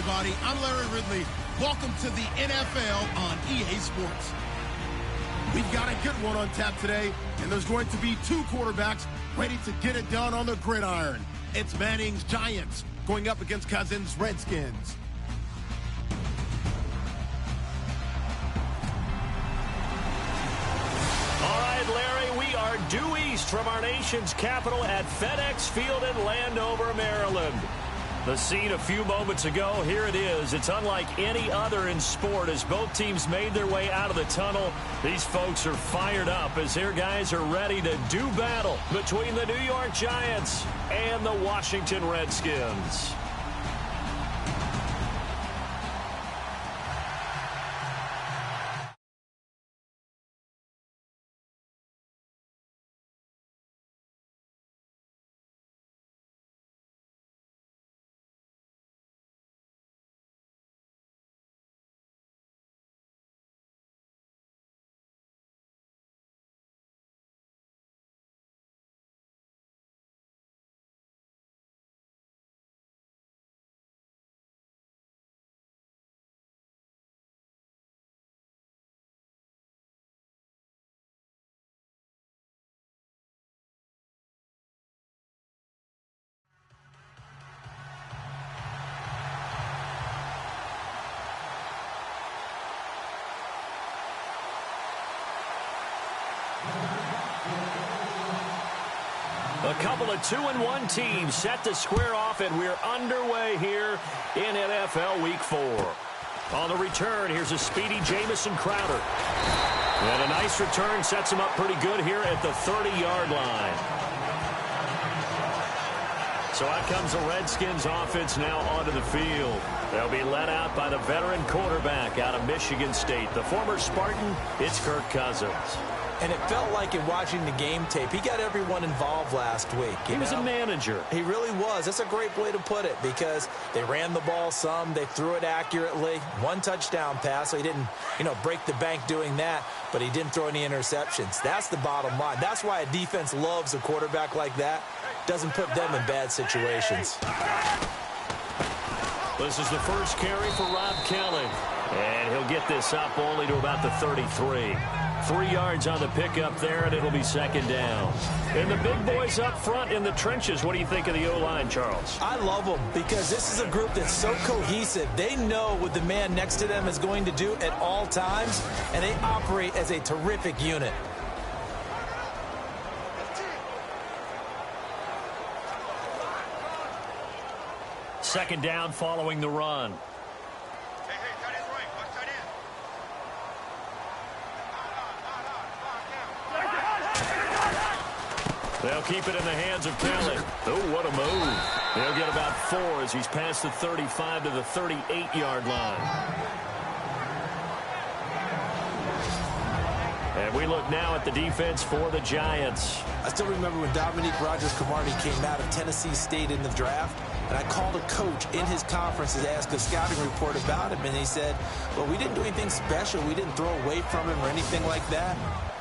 everybody. I'm Larry Ridley. Welcome to the NFL on EA Sports. We've got a good one on tap today, and there's going to be two quarterbacks ready to get it done on the gridiron. It's Manning's Giants going up against Cousins' Redskins. All right, Larry, we are due east from our nation's capital at FedEx Field in Landover, Maryland. The scene a few moments ago, here it is. It's unlike any other in sport as both teams made their way out of the tunnel. These folks are fired up as their guys are ready to do battle between the New York Giants and the Washington Redskins. A couple of 2-1 teams set to square off, and we're underway here in NFL Week 4. On the return, here's a speedy Jamison Crowder. And a nice return sets him up pretty good here at the 30-yard line. So out comes the Redskins offense now onto the field. They'll be led out by the veteran quarterback out of Michigan State. The former Spartan, it's Kirk Cousins. And it felt like in watching the game tape, he got everyone involved last week. He was a manager. He really was. That's a great way to put it because they ran the ball some. They threw it accurately. One touchdown pass, so he didn't, break the bank doing that, but he didn't throw any interceptions. That's the bottom line. That's why a defense loves a quarterback like that. Doesn't put them in bad situations. This is the first carry for Rob Kelly. And he'll get this up only to about the 33. 3 yards on the pickup there, and it'll be second down. And the big boys up front in the trenches, what do you think of the O-line, Charles? I love them because this is a group that's so cohesive. They know what the man next to them is going to do at all times, and they operate as a terrific unit. Second down following the run. They'll keep it in the hands of Kelly. Oh, what a move. They'll get about 4 as he's past the 35 to the 38-yard line. And we look now at the defense for the Giants. I still remember when Dominique Rodgers-Cromartie came out of Tennessee State in the draft, and I called a coach in his conference to ask a scouting report about him, and he said, well, we didn't do anything special. We didn't throw away from him or anything like that.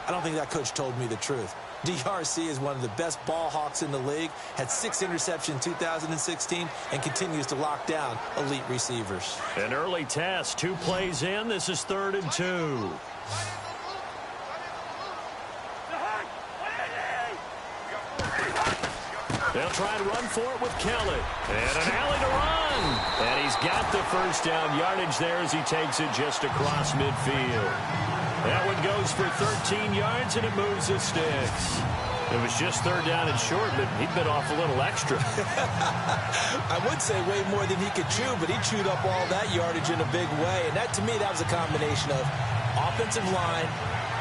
I don't think that coach told me the truth. DRC is one of the best ball hawks in the league, had 6 interceptions in 2016, and continues to lock down elite receivers. An early test, 2 plays in. This is 3rd and 2. They'll try and run for it with Kelly. And an alley to run. And he's got the first down yardage there as he takes it just across midfield. That one goes for 13 yards, and it moves the sticks. It was just 3rd down and short, but he bit off a little extra. I would say way more than he could chew, but he chewed up all that yardage in a big way. And that, to me, that was a combination of offensive line,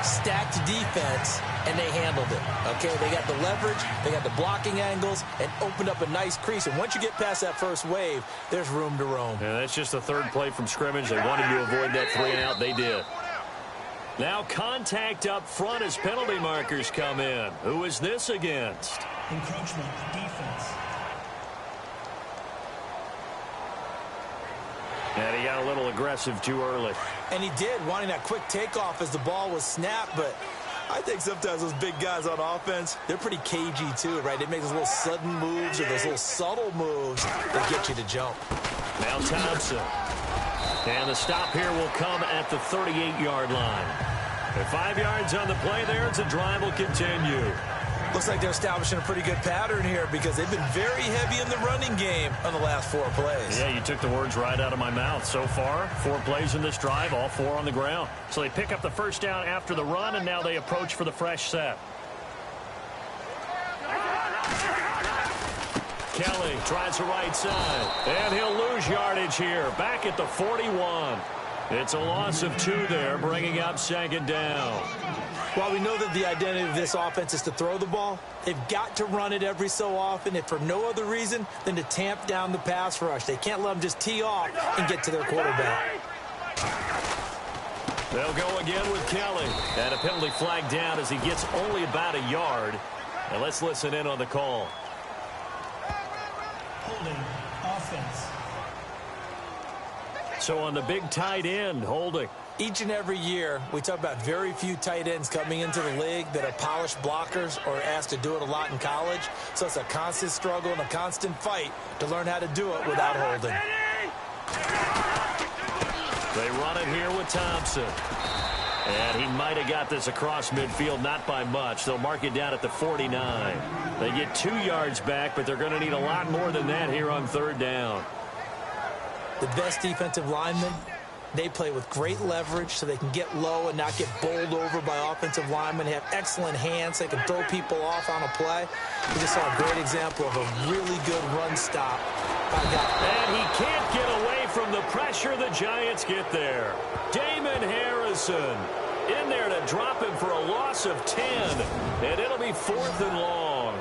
stacked defense, and they handled it. Okay, they got the leverage, they got the blocking angles, and opened up a nice crease. And once you get past that first wave, there's room to roam. Yeah, that's just the 3rd play from scrimmage. They wanted to avoid that 3-and-out. They did. Now contact up front as penalty markers come in. Who is this against? Encroachment, defense. And he got a little aggressive too early. And he did, wanting that quick takeoff as the ball was snapped, but I think sometimes those big guys on offense, they're pretty cagey too, right? They make those little sudden moves or those little subtle moves that get you to jump. Now Thompson. And the stop here will come at the 38-yard line. At 5 yards on the play there, the drive will continue. Looks like they're establishing a pretty good pattern here because they've been very heavy in the running game on the last 4 plays. Yeah, you took the words right out of my mouth. So far, 4 plays in this drive, all 4 on the ground. So they pick up the first down after the run, and now they approach for the fresh set. Kelly tries the right side, and he'll lose yardage here. Back at the 41. It's a loss of 2 there, bringing up second down. While we know that the identity of this offense is to throw the ball, they've got to run it every so often, if for no other reason than to tamp down the pass rush. They can't let them just tee off and get to their quarterback. They'll go again with Kelly. And a penalty flag down as he gets only about a yard. Now let's listen in on the call. Holding offense. So on the big tight end, holding. Each and every year, we talk about very few tight ends coming into the league that are polished blockers or asked to do it a lot in college. So it's a constant struggle and a constant fight to learn how to do it without holding. They run it here with Thompson. And he might have got this across midfield, not by much. They'll mark it down at the 49. They get 2 yards back, but they're going to need a lot more than that here on third down. The best defensive linemen, they play with great leverage so they can get low and not get bowled over by offensive linemen. They have excellent hands. They can throw people off on a play. We just saw a great example of a really good run stop by a guy. And he can't get away from the pressure. The Giants get there. Damon Harrison in there to drop him for a loss of 10. And it'll be 4th and long.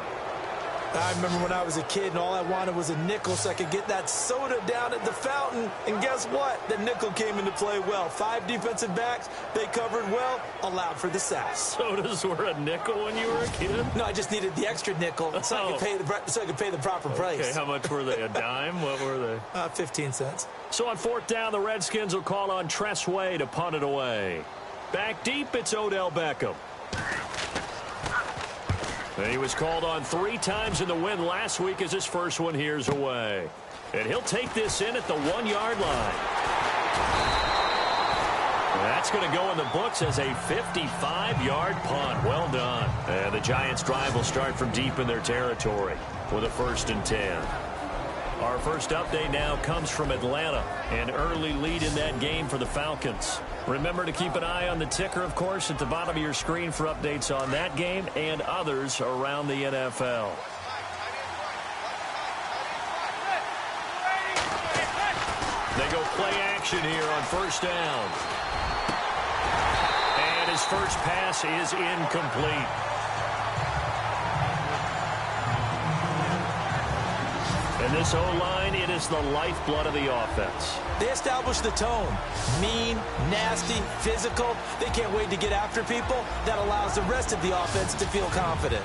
I remember when I was a kid and all I wanted was a nickel so I could get that soda down at the fountain. And guess what? The nickel came into play well. 5 defensive backs, they covered well, allowed for the sack. Sodas were a nickel when you were a kid? No, I just needed the extra nickel so I could pay the proper price. Okay, how much were they? A dime? What were they? 15 cents. So on 4th down, the Redskins will call on Tress Way to punt it away. Back deep, it's Odell Beckham. And he was called on 3 times in the win last week as his first one here's away. And he'll take this in at the 1-yard line. That's going to go in the books as a 55-yard punt. Well done. And the Giants' drive will start from deep in their territory with a 1st and 10. Our first update now comes from Atlanta. An early lead in that game for the Falcons. Remember to keep an eye on the ticker, of course, at the bottom of your screen for updates on that game and others around the NFL. They go play action here on 1st down. And his first pass is incomplete. And this O-line, it is the lifeblood of the offense. They establish the tone. Mean, nasty, physical. They can't wait to get after people. That allows the rest of the offense to feel confident.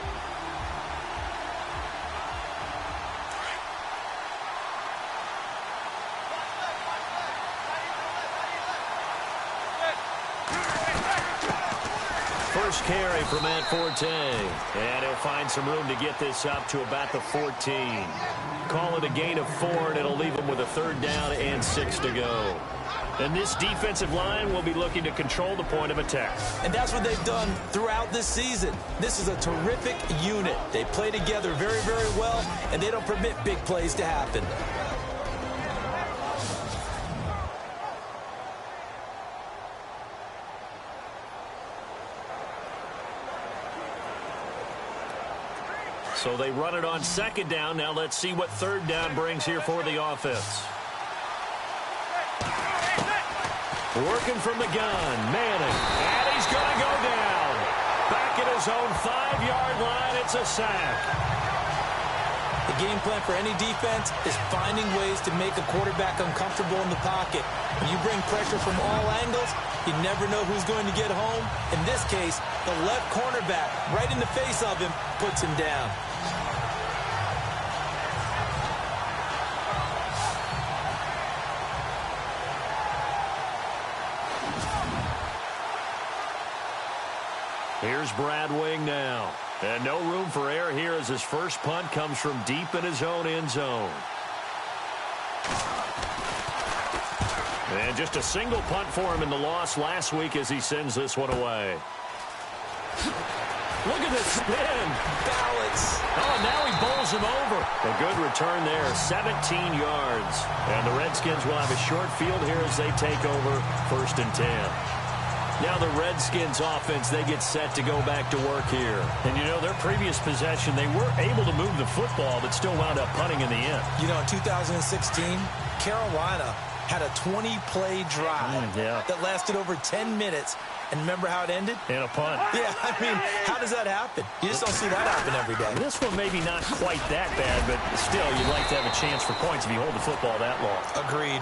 First carry from Matt Forte. And he'll find some room to get this up to about the 14. Call it a gain of 4, and it'll leave him with a 3rd down and 6 to go. And this defensive line will be looking to control the point of attack. And that's what they've done throughout this season. This is a terrific unit. They play together very, very well, and they don't permit big plays to happen. So they run it on 2nd down. Now let's see what 3rd down brings here for the offense. Working from the gun, Manning. And he's going to go down. Back at his own 5-yard line, it's a sack. The game plan for any defense is finding ways to make a quarterback uncomfortable in the pocket. When you bring pressure from all angles, you never know who's going to get home. In this case, the left cornerback, right in the face of him, puts him down. Here's Brad Wing now. And no room for error here as his first punt comes from deep in his own end zone. And just a single punt for him in the loss last week as he sends this one away. Look at this spin. Balance. Oh, now he bowls him over. A good return there, 17 yards. And the Redskins will have a short field here as they take over 1st and 10. Now the Redskins offense, they get set to go back to work here. And, you know, their previous possession, they were able to move the football, but still wound up punting in the end. You know, in 2016, Carolina had a 20-play drive that lasted over 10 minutes. And remember how it ended? And a punt. Yeah, I mean, how does that happen? You just don't see that happen every day. This one maybe not quite that bad, but still, you'd like to have a chance for points if you hold the football that long. Agreed.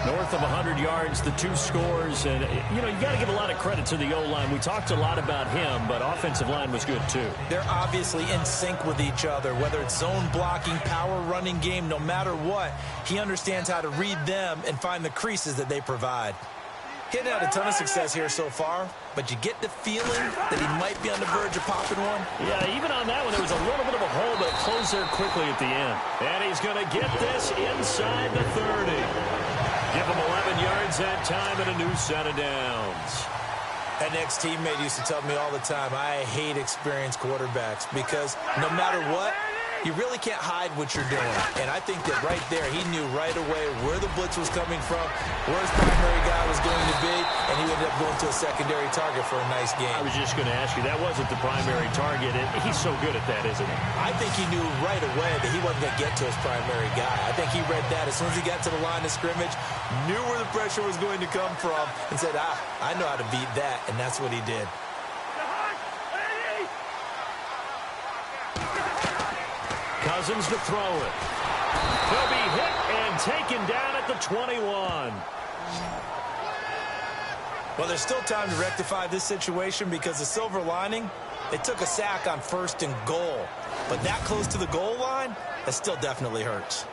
North of 100 yards, the 2 scores. And, you know, you got to give a lot of credit to the O-line. We talked a lot about him, but offensive line was good, too. They're obviously in sync with each other, whether it's zone blocking, power running game, no matter what. He understands how to read them and find the creases that they provide. He hasn't had a ton of success here so far, but you get the feeling that he might be on the verge of popping one. Yeah, even on that one, there was a little bit of a hole, but it closed there quickly at the end. And he's going to get this inside the 30. Give him 11 yards that time and a new set of downs. An ex-teammate used to tell me all the time, I hate experienced quarterbacks because no matter what, you really can't hide what you're doing. And I think that right there, he knew right away where the blitz was coming from, where his primary guy was going to be, and he ended up going to a secondary target for a nice game. I was just going to ask you, that wasn't the primary target. He's so good at that, isn't he? I think he knew right away that he wasn't going to get to his primary guy. I think he read that as soon as he got to the line of scrimmage, knew where the pressure was going to come from, and said, I know how to beat that, and that's what he did. Cousins to throw it. He'll be hit and taken down at the 21. Well, there's still time to rectify this situation because the silver lining, they took a sack on 1st and goal. But that close to the goal line, that still definitely hurts.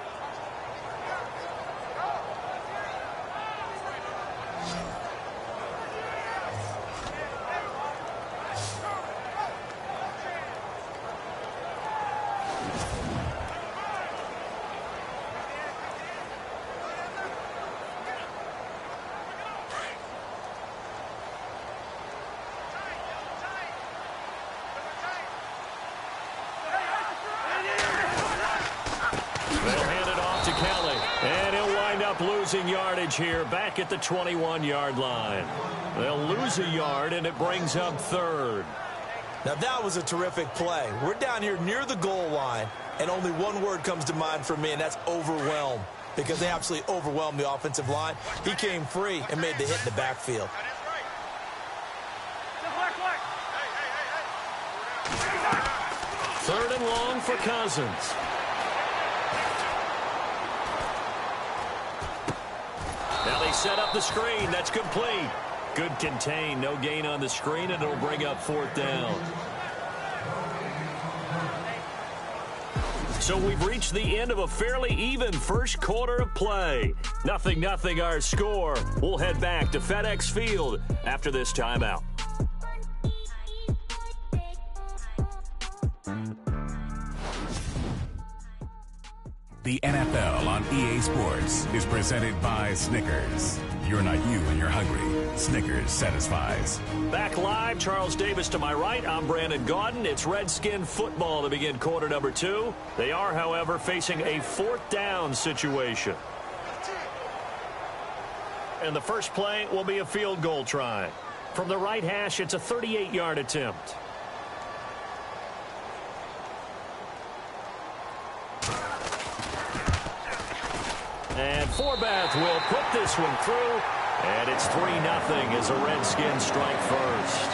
Losing yardage here back at the 21-yard line. They'll lose a yard, and it brings up 3rd. Now, that was a terrific play. We're down here near the goal line, and only one word comes to mind for me, and that's overwhelm, because they absolutely overwhelmed the offensive line. He came free and made the hit in the backfield. Third and long for Cousins. Now they set up the screen. That's complete. Good contain. No gain on the screen, and it'll bring up 4th down. So we've reached the end of a fairly even first quarter of play. 0-0 our score. We'll head back to FedEx Field after this timeout. The NFL on EA Sports is presented by Snickers. You're not you when you're hungry. Snickers satisfies. Back live, Charles Davis to my right. I'm Brandon Gaudin. It's Redskin football to begin quarter number 2. They are, however, facing a 4th down situation. And the first play will be a field goal try. From the right hash, it's a 38-yard attempt. And Forbath will put this one through, and it's 3-0 as the Redskins strike first.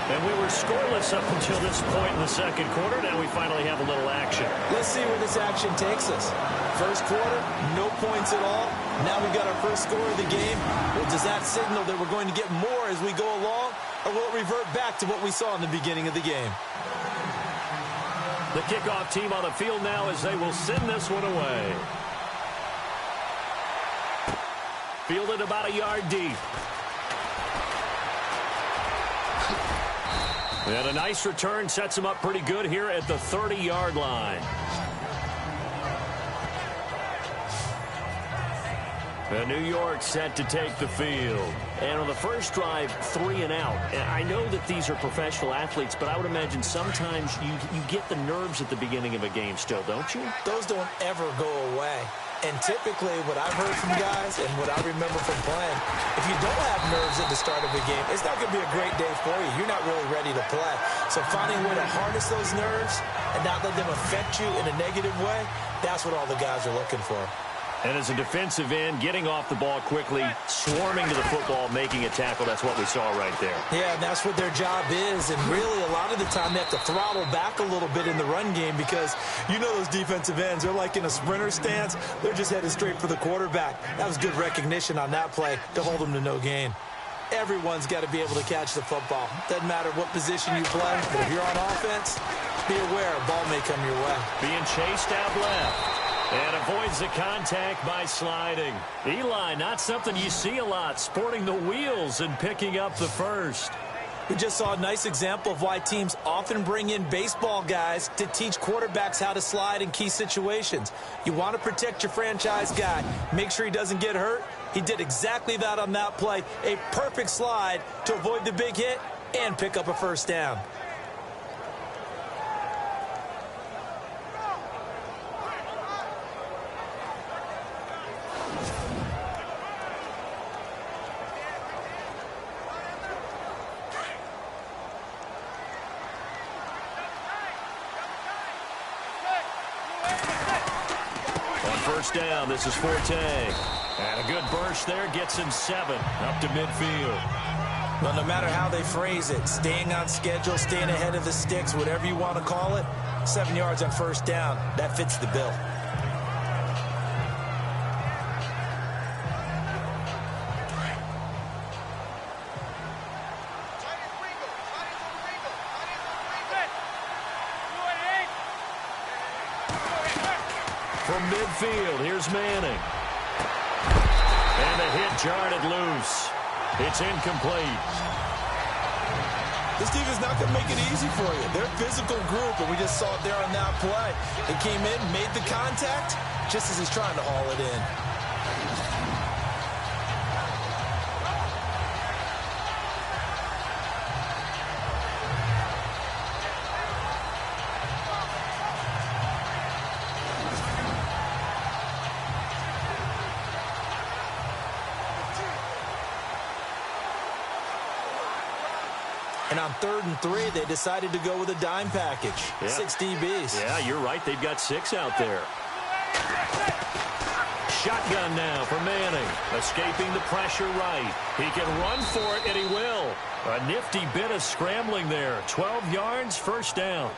And we were scoreless up until this point in the second quarter. Now we finally have a little action. Let's see where this action takes us. First quarter, no points at all. Now we've got our first score of the game. Well, does that signal that we're going to get more as we go along, or will it revert back to what we saw in the beginning of the game? The kickoff team on the field now as they will send this one away. Fielded about a yard deep. And a nice return sets him up pretty good here at the 30-yard line. New York set to take the field. And on the first drive, 3 and out. And I know that these are professional athletes, but I would imagine sometimes you get the nerves at the beginning of a game still, don't you? Those don't ever go away. And typically what I've heard from guys and what I remember from playing, if you don't have nerves at the start of a game, it's not going to be a great day for you. You're not really ready to play. So finding a way to harness those nerves and not let them affect you in a negative way, that's what all the guys are looking for. And as a defensive end, getting off the ball quickly, swarming to the football, making a tackle, that's what we saw right there. Yeah, and that's what their job is. And really, a lot of the time, they have to throttle back a little bit in the run game because you know those defensive ends, they're like in a sprinter stance. They're just headed straight for the quarterback. That was good recognition on that play to hold them to no gain. Everyone's got to be able to catch the football. Doesn't matter what position you play, but if you're on offense, be aware a ball may come your way. Being chased out left. And avoids the contact by sliding. Eli, not something you see a lot, sporting the wheels and picking up the first. We just saw a nice example of why teams often bring in baseball guys to teach quarterbacks how to slide in key situations. You want to protect your franchise guy. Make sure he doesn't get hurt. He did exactly that on that play. A perfect slide to avoid the big hit and pick up a first down. First down, this is Forte. And a good burst there gets him 7 up to midfield. Well, no matter how they phrase it, staying on schedule, staying ahead of the sticks, whatever you want to call it, 7 yards on first down, that fits the bill. From midfield, here's Manning. And the hit jarred it loose. It's incomplete. This team is not going to make it easy for you. They're a physical group, and we just saw it there on that play. They came in, made the contact, just as he's trying to haul it in. And on 3rd and 3, they decided to go with a dime package. Yeah. 6 DBs. Yeah, you're right. They've got 6 out there. Shotgun now for Manning. Escaping the pressure right. He can run for it, and he will. A nifty bit of scrambling there. 12 yards, first down.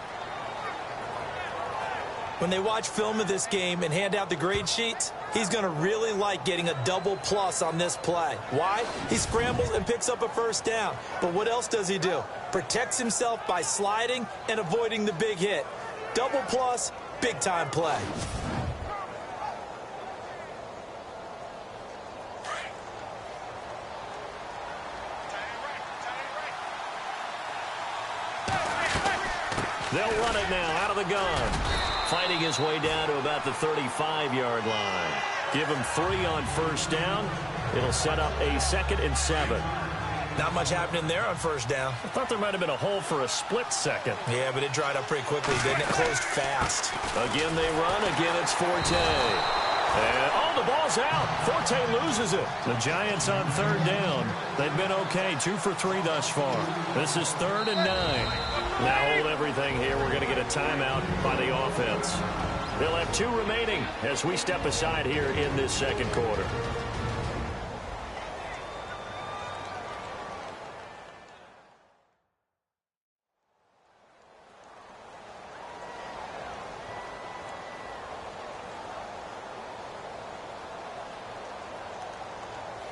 When they watch film of this game and hand out the grade sheets, he's going to really like getting a double plus on this play. Why? He scrambles and picks up a first down. But what else does he do? Protects himself by sliding and avoiding the big hit. Double plus, big-time play. They'll run it now out of the gun. Fighting his way down to about the 35-yard line. Give him 3 on first down. It'll set up a 2nd and 7. Not much happening there on first down. I thought there might have been a hole for a split second. Yeah, but it dried up pretty quickly, didn't it? Closed fast. Again they run. Again it's Forte. And, oh, the ball's out. Forte loses it. The Giants on 3rd down. They've been okay. 2 for 3 thus far. This is 3rd and 9. Now hold everything here. We're going to get a timeout by the offense. They'll have 2 remaining as we step aside here in this second quarter.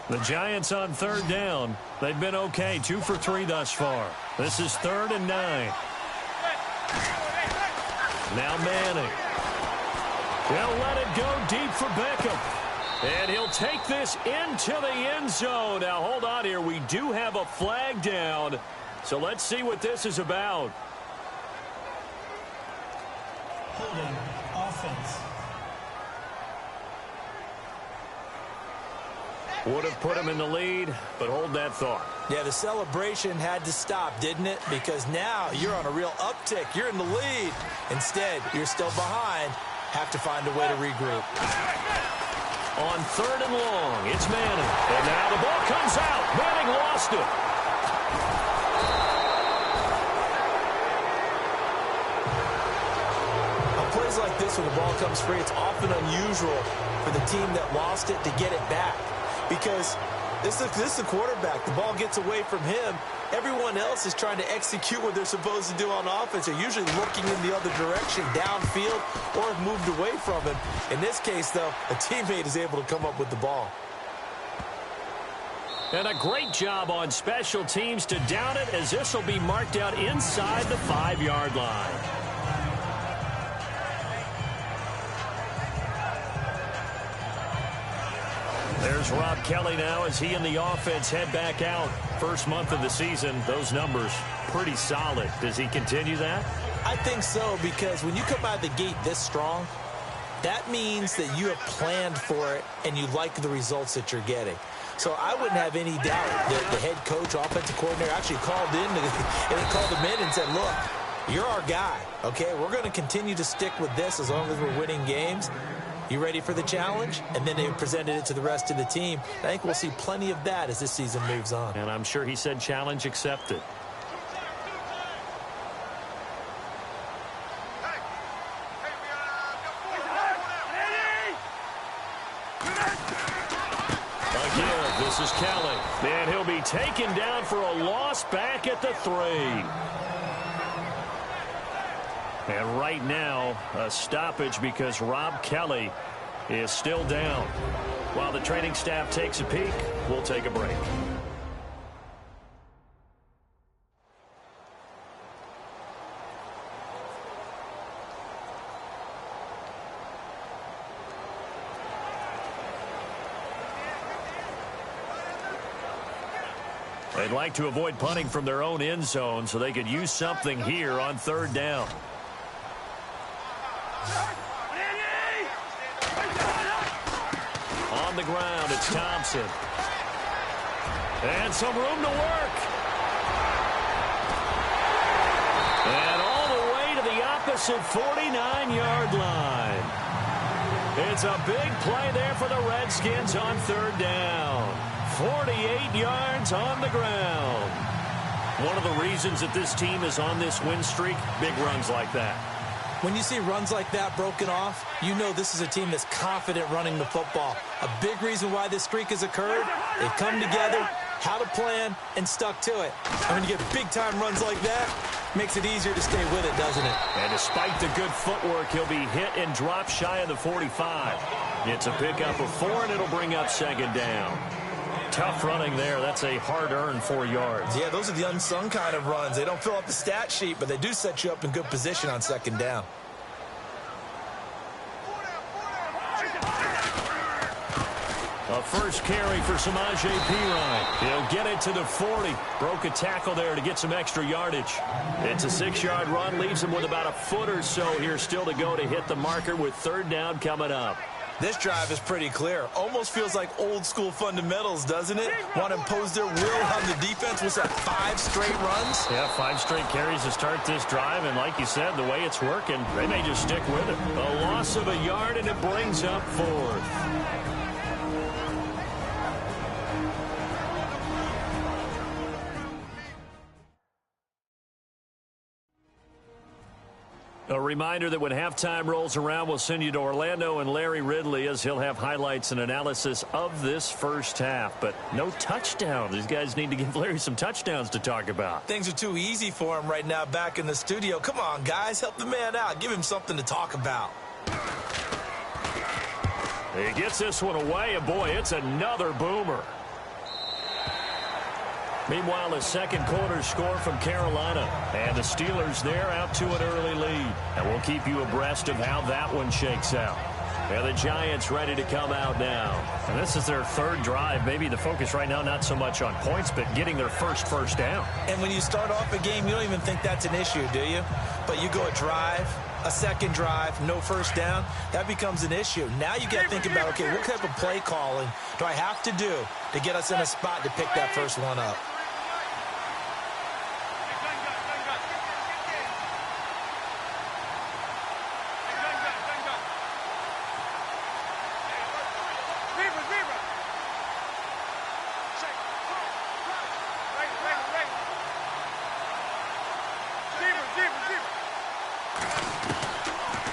The Giants on 3rd down. They've been okay. 2 for 3 thus far. This is 3rd and 9. Now Manning. They'll let it go deep for Beckham. And he'll take this into the end zone. Now, hold on here. We do have a flag down. So let's see what this is about. Holding offense. Would have put him in the lead, but hold that thought. Yeah, the celebration had to stop, didn't it? Because now you're on a real uptick. You're in the lead. Instead, you're still behind. Have to find a way to regroup. On 3rd and long, it's Manning. And now the ball comes out. Manning lost it. On plays like this where the ball comes free, it's often unusual for the team that lost it to get it back. Because this is the quarterback. The ball gets away from him. Everyone else is trying to execute what they're supposed to do on offense. They're usually looking in the other direction, downfield, or have moved away from him. In this case, though, a teammate is able to come up with the ball. And a great job on special teams to down it, as this will be marked out inside the 5-yard line. There's Rob Kelly now as he and the offense head back out. First month of the season, those numbers pretty solid. Does he continue that? I think so, because when you come out of the gate this strong, that means that you have planned for it and you like the results that you're getting. So I wouldn't have any doubt that the head coach, offensive coordinator actually called him in and said, look, you're our guy, okay? We're going to continue to stick with this as long as we're winning games. You ready for the challenge? And then they presented it to the rest of the team. I think we'll see plenty of that as this season moves on. And I'm sure he said challenge accepted. Again, this is Kelly. And he'll be taken down for a loss back at the 3. And right now, a stoppage because Rob Kelly is still down. While the training staff takes a peek, we'll take a break. They'd like to avoid punting from their own end zone so they could use something here on 3rd down. On the ground, it's Thompson. And some room to work. And all the way to the opposite 49-yard line. It's a big play there for the Redskins on 3rd down. 48 yards on the ground. One of the reasons that this team is on this win streak, big runs like that. When you see runs like that broken off, you know this is a team that's confident running the football. A big reason why this streak has occurred, they've come together, had a plan, and stuck to it. And when you get big-time runs like that, it makes it easier to stay with it, doesn't it? And despite the good footwork, he'll be hit and drop shy of the 45. It's a pickup of 4, and it'll bring up 2nd down. Tough running there. That's a hard-earned 4 yards. Yeah, those are the unsung kind of runs. They don't fill up the stat sheet, but they do set you up in good position on 2nd down. A first carry for Samaje Perine. He'll get it to the 40. Broke a tackle there to get some extra yardage. It's a 6-yard run. Leaves him with about a foot or so here still to go to hit the marker with 3rd down coming up. This drive is pretty clear. Almost feels like old-school fundamentals, doesn't it? Want to impose their will on the defense. What's that, 5 straight runs? Yeah, 5 straight carries to start this drive. And like you said, the way it's working, they may just stick with it. A loss of a yard, and it brings up 4th. A reminder that when halftime rolls around, we'll send you to Orlando and Larry Ridley as he'll have highlights and analysis of this first half. But no touchdowns. These guys need to give Larry some touchdowns to talk about. Things are too easy for him right now back in the studio. Come on, guys. Help the man out. Give him something to talk about. He gets this one away, and boy, it's another boomer. Meanwhile, a second quarter score from Carolina. And the Steelers there out to an early lead. And we'll keep you abreast of how that one shakes out. And the Giants ready to come out now. And this is their 3rd drive. Maybe the focus right now not so much on points, but getting their first down. And when you start off a game, you don't even think that's an issue, do you? But you go a drive, a second drive, no first down, that becomes an issue. Now you got to think about, okay, what type of play calling do I have to do to get us in a spot to pick that first one up?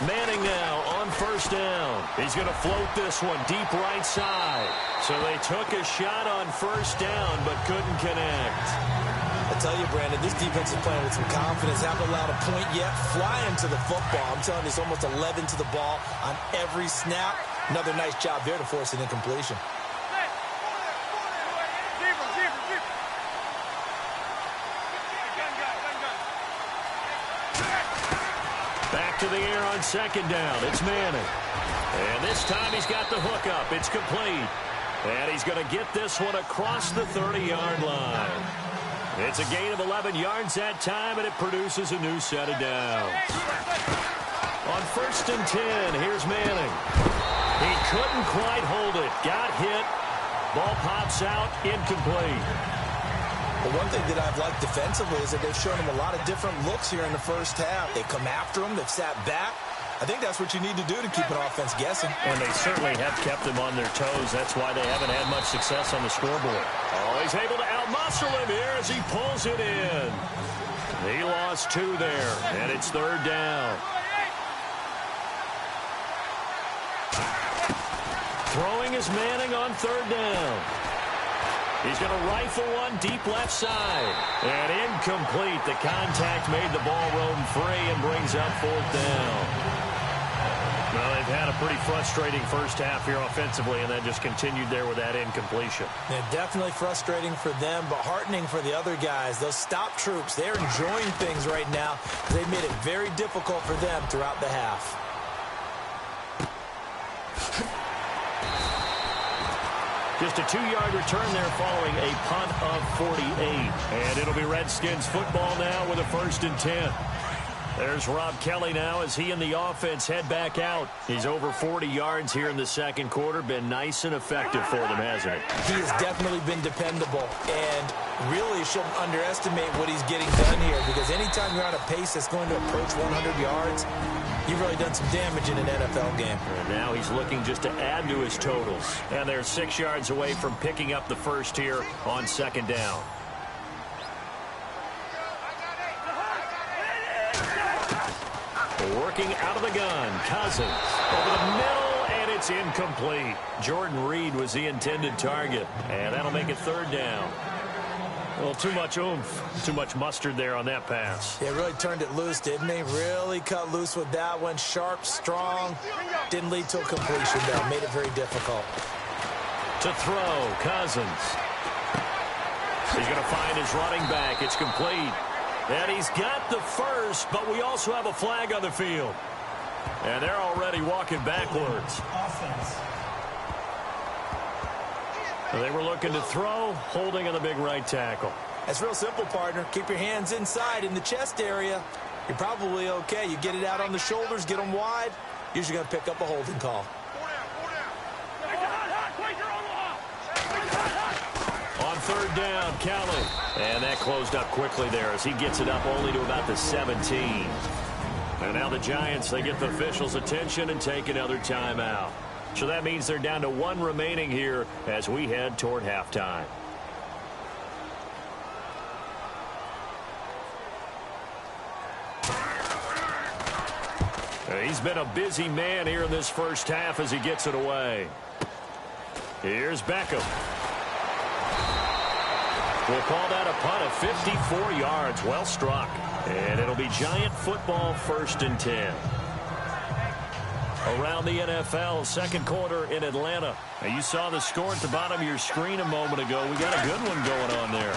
Manning now on first down. He's going to float this one deep right side. So they took a shot on first down but couldn't connect. I tell you, Brandon, this defense is playing with some confidence. Haven't allowed a point yet. Flying to the football. I'm telling you, it's almost 11 to the ball on every snap. Another nice job there to force an incompletion. Back to the air on second down. It's Manning. And this time he's got the hook up. It's complete. And he's going to get this one across the 30-yard line. It's a gain of 11 yards that time, and it produces a new set of downs. On first and 10, here's Manning. He couldn't quite hold it. Got hit. Ball pops out. Incomplete. Well, one thing that I've liked defensively is that they've shown him a lot of different looks here in the first half. They come after him. They've sat back. I think that's what you need to do to keep an offense guessing. And they certainly have kept them on their toes. That's why they haven't had much success on the scoreboard. Oh, he's able to outmuscle him here as he pulls it in. He lost 2 there, and it's third down. Throwing is Manning on third down. He's going to rifle one deep left side. And incomplete. The contact made the ball roam free and brings up fourth down. Well, they've had a pretty frustrating first half here offensively, and that just continued there with that incompletion. Yeah, definitely frustrating for them, but heartening for the other guys. Those stop troops, they're enjoying things right now. They've made it very difficult for them throughout the half. Just a 2-yard return there following a punt of 48. And it'll be Redskins football now with a first and 10. There's Rob Kelly now as he and the offense head back out. He's over 40 yards here in the second quarter. Been nice and effective for them, hasn't he? He has definitely been dependable. And really shouldn't underestimate what he's getting done here, because anytime you're on a pace that's going to approach 100 yards, you've really done some damage in an NFL game. And now he's looking just to add to his totals. And they're 6 yards away from picking up the first here on second down. Working out of the gun, Cousins over the middle, and it's incomplete. Jordan Reed was the intended target, and that'll make it third down. Well, too much oomph, too much mustard there on that pass. Yeah, really turned it loose, didn't he? Really cut loose with that one. Sharp, strong. Didn't lead to a completion, though. Made it very difficult. To throw, Cousins. He's going to find his running back. It's complete. And he's got the first, but we also have a flag on the field. And they're already walking backwards. Offense. They were looking to throw, holding on the big right tackle. That's real simple, partner. Keep your hands inside in the chest area. You're probably okay. You get it out on the shoulders, get them wide. Usually going to pick up a holding call. On third down, Kelly. And that closed up quickly there as he gets it up only to about the 17. And now the Giants, they get the officials' attention and take another timeout. So that means they're down to 1 remaining here as we head toward halftime. He's been a busy man here in this first half as he gets it away. Here's Beckham. We'll call that a punt of 54 yards. Well struck. And it'll be Giant football first and 10. Around the NFL, second quarter in Atlanta. Now you saw the score at the bottom of your screen a moment ago. We got a good one going on there.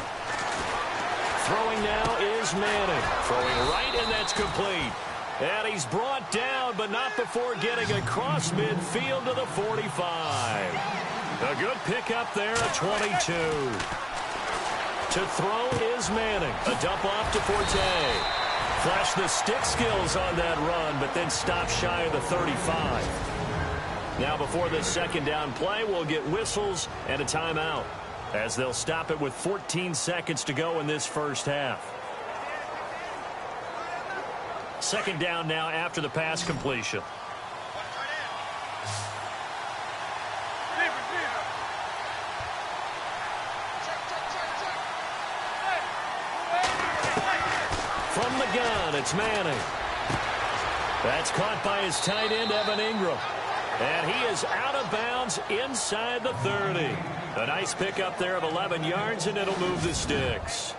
Throwing now is Manning. Throwing right, and that's complete. And he's brought down, but not before getting across midfield to the 45. A good pickup there at 22. To throw is Manning. A dump off to Forte. Flashed the stick skills on that run, but then stopped shy of the 35. Now before this second down play, we'll get whistles and a timeout, as they'll stop it with 14 seconds to go in this first half. Second down now after the pass completion. From the gun, it's Manning. That's caught by his tight end, Evan Ingram. And he is out of bounds inside the 30. A nice pickup there of 11 yards, and it'll move the sticks.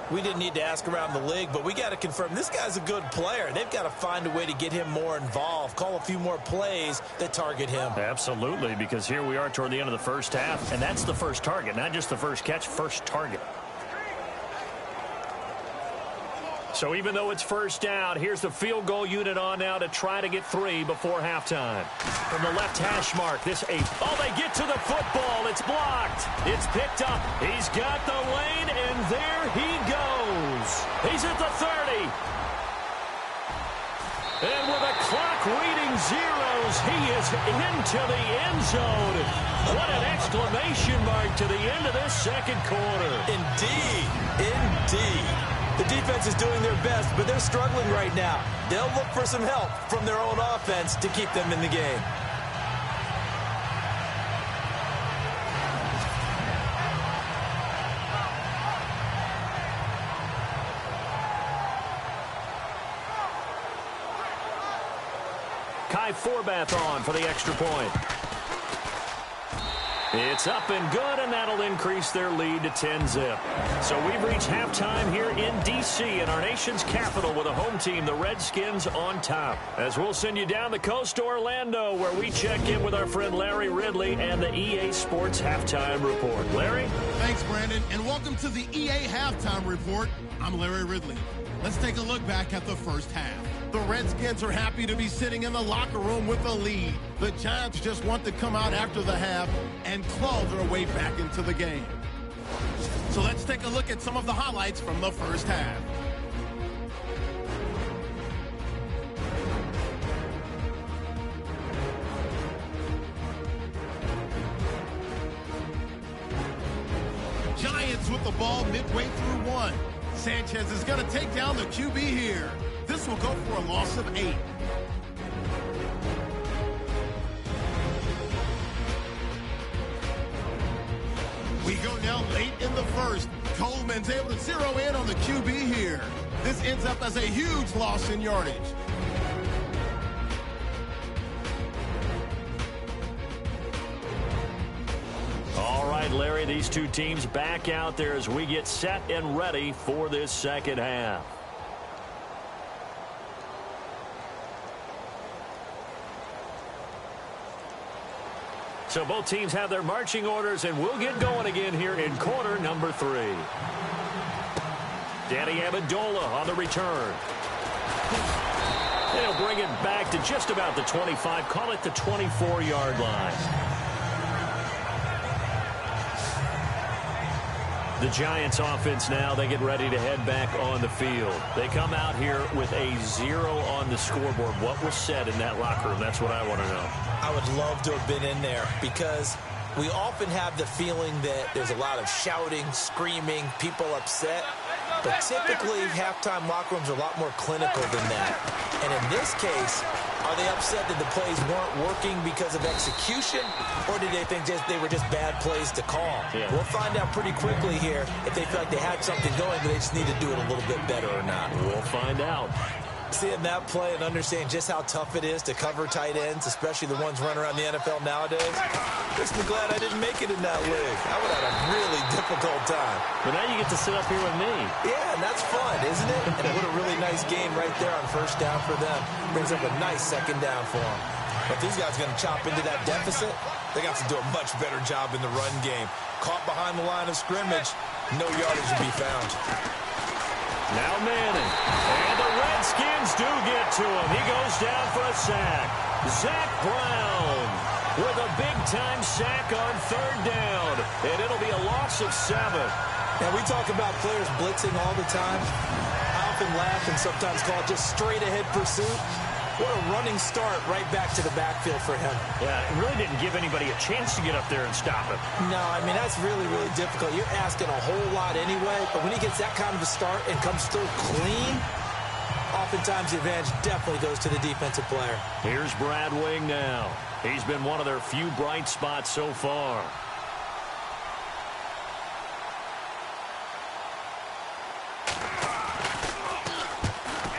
We didn't need to ask around the league, but we got to confirm this guy's a good player. They've got to find a way to get him more involved, call a few more plays that target him. Absolutely, because here we are toward the end of the first half, and that's the first target, not just the first catch, first target. So even though it's first down, here's the field goal unit on now to try to get 3 before halftime. From the left hash mark, this 8. Oh, they get to the football. It's blocked. It's picked up. He's got the lane, and there he goes. He's at the 30. And with the clock reading zeros, he is into the end zone. What an exclamation mark to the end of this second quarter. Indeed. Indeed. The defense is doing their best, but they're struggling right now. They'll look for some help from their own offense to keep them in the game. Kai Forbath on for the extra point. It's up and good, and that'll increase their lead to 10-zip. So we've reached halftime here in D.C. in our nation's capital with a home team, the Redskins, on top. As we'll send you down the coast to Orlando, where we check in with our friend Larry Ridley and the EA Sports Halftime Report. Larry? Thanks, Brandon, and welcome to the EA Halftime Report. I'm Larry Ridley. Let's take a look back at the first half. The Redskins are happy to be sitting in the locker room with a lead. The Giants just want to come out after the half and claw their way back into the game. So let's take a look at some of the highlights from the first half. Giants with the ball midway through 1. Sanchez is going to take down the QB here. This will go for a loss of 8. We go now late in the first. Coleman's able to zero in on the QB here. This ends up as a huge loss in yardage. All right, Larry, these two teams back out there as we get set and ready for this second half. So both teams have their marching orders, and we'll get going again here in quarter number 3. Danny Amendola on the return. They'll bring it back to just about the 25, call it the 24-yard line. The Giants offense now, they get ready to head back on the field. They come out here with a 0 on the scoreboard. What was said in that locker room? That's what I want to know. I would love to have been in there because we often have the feeling that there's a lot of shouting, screaming, people upset. But typically, halftime locker rooms are a lot more clinical than that. And in this case, are they upset that the plays weren't working because of execution, or did they think they were just bad plays to call? Yeah. We'll find out pretty quickly here if they feel like they had something going, but they just need to do it a little bit better or not. We'll find out. Seeing that play and understand just how tough it is to cover tight ends, especially the ones running around the NFL nowadays, makes me glad I didn't make it in that league. I would have had a really difficult time. But now you get to sit up here with me. Yeah, and that's fun, isn't it? And what a really nice game right there on first down for them. Brings up a nice second down for them. But these guys are going to chop into that deficit. They got to do a much better job in the run game. Caught behind the line of scrimmage, no yardage to be found. Now Manning. And the Redskins do get to him. He goes down for a sack. Zach Brown with a big-time sack on third down. And it'll be a loss of 7. Now, we talk about players blitzing all the time. How often often laugh and sometimes call it just straight-ahead pursuit. What a running start right back to the backfield for him. Yeah, it really didn't give anybody a chance to get up there and stop him. No, I mean, that's really, really difficult. You're asking a whole lot anyway, but when he gets that kind of a start and comes through clean, oftentimes the advantage definitely goes to the defensive player. Here's Brad Wing now. He's been one of their few bright spots so far.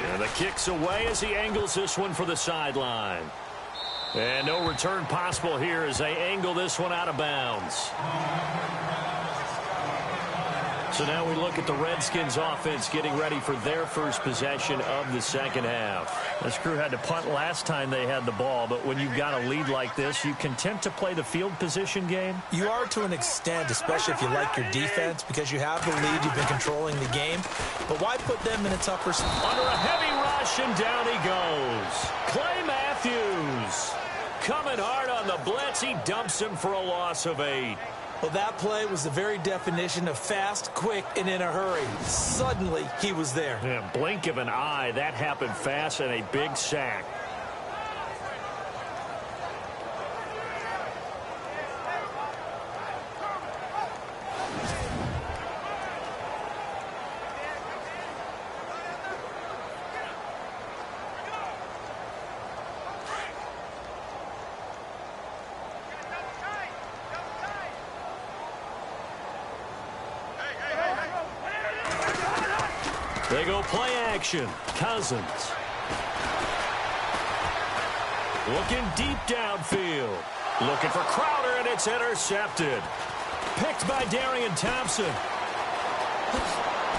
And the kick's away as he angles this one for the sideline. And no return possible here as they angle this one out of bounds. So now we look at the Redskins offense getting ready for their first possession of the second half. This crew had to punt last time they had the ball, but when you've got a lead like this, you content to play the field position game? You are to an extent, especially if you like your defense, because you have the lead, you've been controlling the game. But why put them in a tougher spot? Under a heavy rush, and down he goes. Clay Matthews coming hard on the blitz. He dumps him for a loss of 8. Well, that play was the very definition of fast, quick, and in a hurry. Suddenly, he was there. Yeah, blink of an eye. That happened fast and a big sack. They go play action. Cousins. Looking deep downfield. Looking for Crowder, and it's intercepted. Picked by Darian Thompson.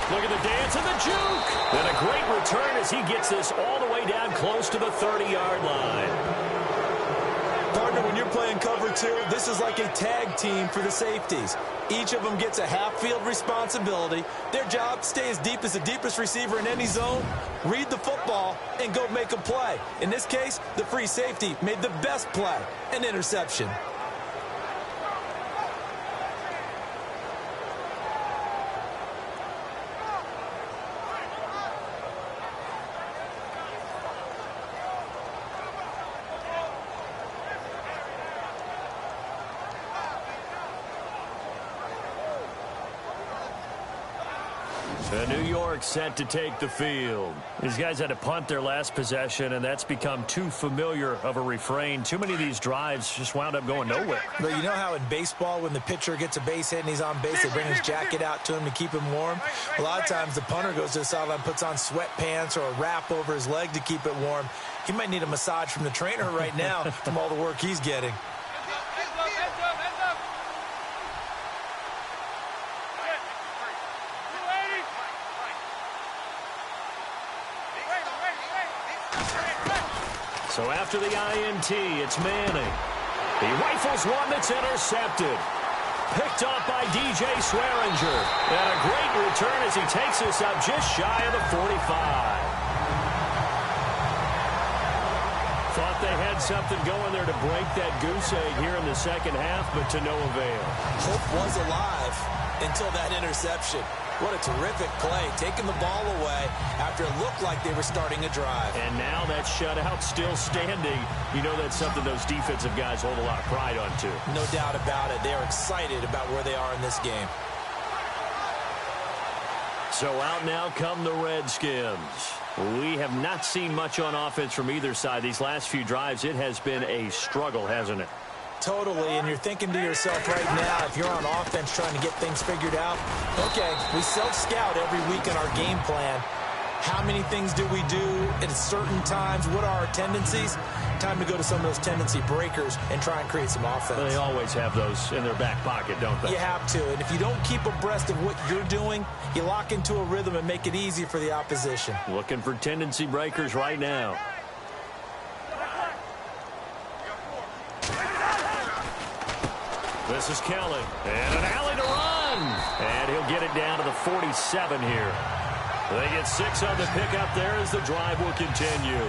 Look at the dance and the juke. And a great return as he gets this all the way down close to the 30-yard line. Partner, when you're playing cover 2, this is like a tag team for the safeties. Each of them gets a half-field responsibility. Their job, stay as deep as the deepest receiver in any zone, read the football, and go make a play. In this case, the free safety made the best play, an interception. New York set to take the field. These guys had to punt their last possession, and that's become too familiar of a refrain. Too many of these drives just wound up going nowhere. But you know how in baseball, when the pitcher gets a base hit and he's on base, they bring his jacket out to him to keep him warm? A lot of times the punter goes to the sideline, puts on sweatpants or a wrap over his leg to keep it warm. He might need a massage from the trainer right now from all the work he's getting. So after the INT, it's Manning. He rifles one that's intercepted. Picked off by DJ Swearinger. And a great return as he takes this up just shy of the 45. Thought they had something going there to break that goose egg here in the second half, but to no avail. Hope was alive until that interception. What a terrific play, taking the ball away after it looked like they were starting a drive. And now that shutout still standing. You know that's something those defensive guys hold a lot of pride on, too. No doubt about it. They're excited about where they are in this game. So out now come the Redskins. We have not seen much on offense from either side. These last few drives, it has been a struggle, hasn't it? Totally, and you're thinking to yourself right now, if you're on offense trying to get things figured out, okay, we self-scout every week in our game plan. How many things do we do at certain times? What are our tendencies? Time to go to some of those tendency breakers and try and create some offense. They always have those in their back pocket, don't they? You have to, and if you don't keep abreast of what you're doing, you lock into a rhythm and make it easy for the opposition. Looking for tendency breakers right now. This is Kelly, and an alley to run. And he'll get it down to the 47 here. They get 6 on the pickup there as the drive will continue.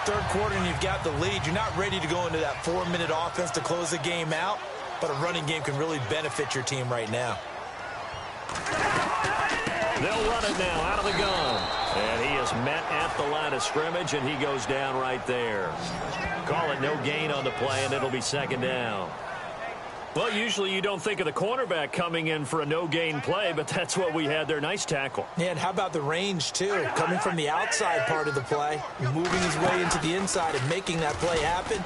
Third quarter and you've got the lead. You're not ready to go into that 4-minute offense to close the game out, but a running game can really benefit your team right now. They'll run it now out of the gun. And he is met at the line of scrimmage, and he goes down right there. Call it no gain on the play, and it'll be second down. Well, usually you don't think of the cornerback coming in for a no-gain play, but that's what we had there. Nice tackle. Yeah, and how about the range, too? Coming from the outside part of the play, moving his way into the inside and making that play happen.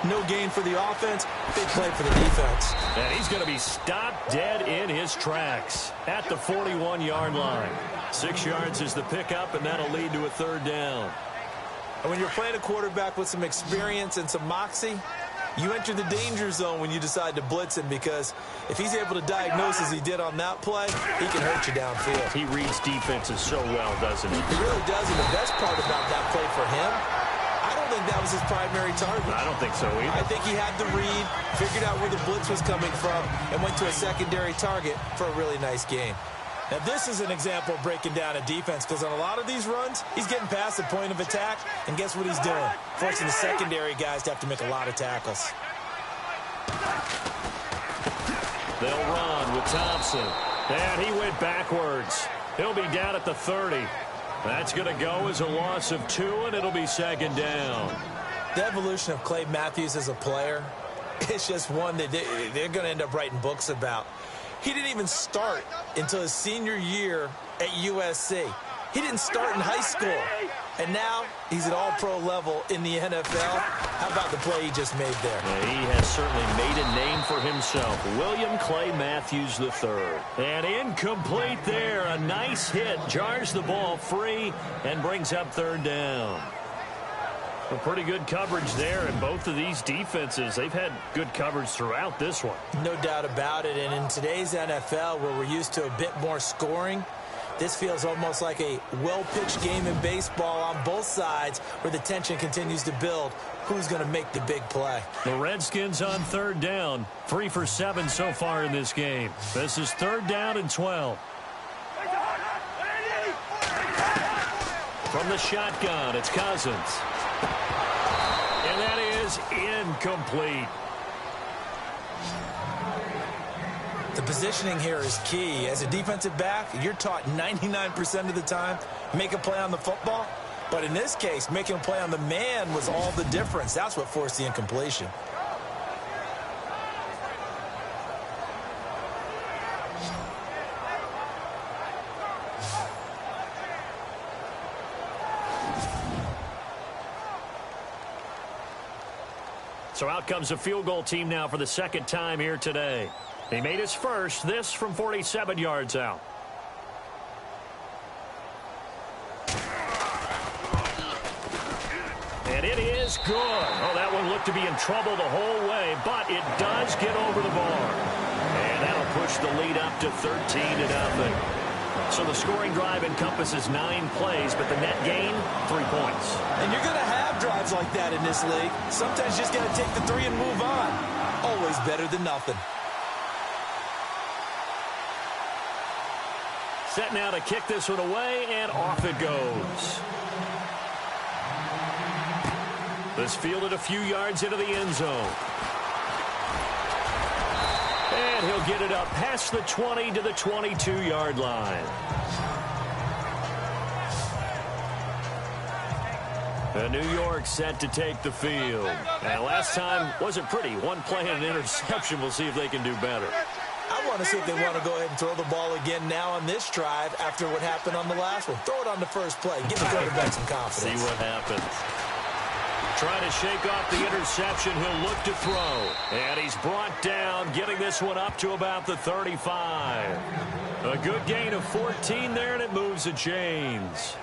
No gain for the offense, big play for the defense. And he's going to be stopped dead in his tracks at the 41-yard line. 6 yards is the pickup, and that'll lead to a third down. And when you're playing a quarterback with some experience and some moxie, you enter the danger zone when you decide to blitz him, because if he's able to diagnose as he did on that play, he can hurt you downfield. He reads defenses so well, doesn't he? He really does, and the best part about that play for him, I don't think that was his primary target. I don't think so either. I think he had the read, figured out where the blitz was coming from, and went to a secondary target for a really nice gain. Now, this is an example of breaking down a defense, because on a lot of these runs, he's getting past the point of attack, and guess what he's doing? Forcing the secondary guys to have to make a lot of tackles. They'll run with Thompson. And he went backwards. He'll be down at the 30. That's going to go as a loss of 2, and it'll be second down. The evolution of Clay Matthews as a player, it's just one that they're going to end up writing books about. He didn't even start until his senior year at USC. He didn't start in high school. And now he's at all-pro level in the NFL. How about the play he just made there? Yeah, he has certainly made a name for himself. William Clay Matthews III. And incomplete there. A nice hit. Jars the ball free and brings up third down. A pretty good coverage there, and both of these defenses, they've had good coverage throughout this one. No doubt about it, and in today's NFL, where we're used to a bit more scoring, this feels almost like a well-pitched game in baseball on both sides, where the tension continues to build. Who's going to make the big play? The Redskins on third down, 3 for 7 so far in this game. This is third down and 12. From the shotgun, it's Cousins. And that is incomplete. The positioning here is key. As a defensive back, you're taught 99% of the time, make a play on the football. But in this case, making a play on the man was all the difference. That's what forced the incompletion. So out comes a field goal team now for the second time here today. He made his first, this from 47 yards out. And it is good. Oh, that one looked to be in trouble the whole way, but it does get over the bar. And that'll push the lead up to 13-0. So the scoring drive encompasses 9 plays, but the net gain, 3 points. And you're going to have drives like that in this league. Sometimes you just got to take the 3 and move on. Always better than nothing. Set now to kick this one away, and off it goes. This fielded a few yards into the end zone. And he'll get it up past the 20 to the 22-yard line. And New York set to take the field. And last time wasn't pretty. One play and an interception. We'll see if they can do better. I want to see if they want to go ahead and throw the ball again now on this drive after what happened on the last one. Throw it on the first play. Give the quarterback some confidence. See what happens. Trying to shake off the interception. He'll look to throw. And he's brought down, getting this one up to about the 35. A good gain of 14 there, and it moves the chains.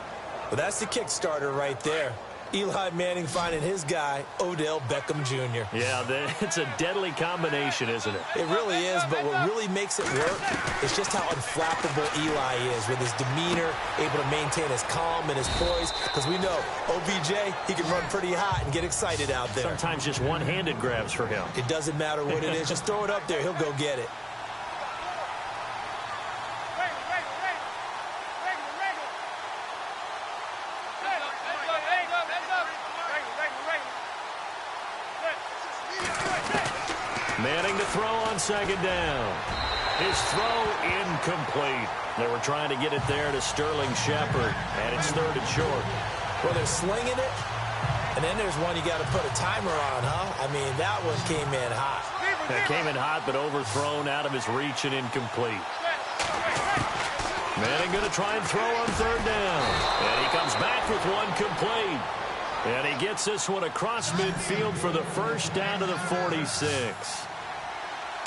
Well, that's the kick starter right there. Eli Manning finding his guy, Odell Beckham Jr. Yeah, it's a deadly combination, isn't it? It really is, but what really makes it work is just how unflappable Eli is with his demeanor, able to maintain his calm and his poise, because we know OBJ, he can run pretty hot and get excited out there. Sometimes just one-handed grabs for him. It doesn't matter what it is. Just throw it up there. He'll go get it. Manning to throw on second down. His throw incomplete. They were trying to get it there to Sterling Shepard, and it's 3rd and short. Well, they're slinging it, and then there's one you got to put a timer on, huh? I mean, that one came in hot. It came in hot, but overthrown out of his reach and incomplete. Manning going to try and throw on 3rd down. And he comes back with one complete. And he gets this one across midfield for the first down to the 46.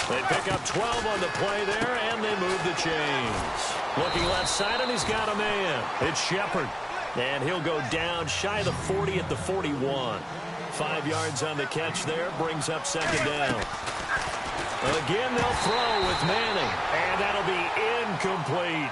They pick up 12 on the play there, and they move the chains. Looking left side, and he's got a man. It's Shepard. And he'll go down shy of the 40 at the 41. 5 yards on the catch there, brings up 2nd down. And again, they'll throw with Manning. And that'll be incomplete.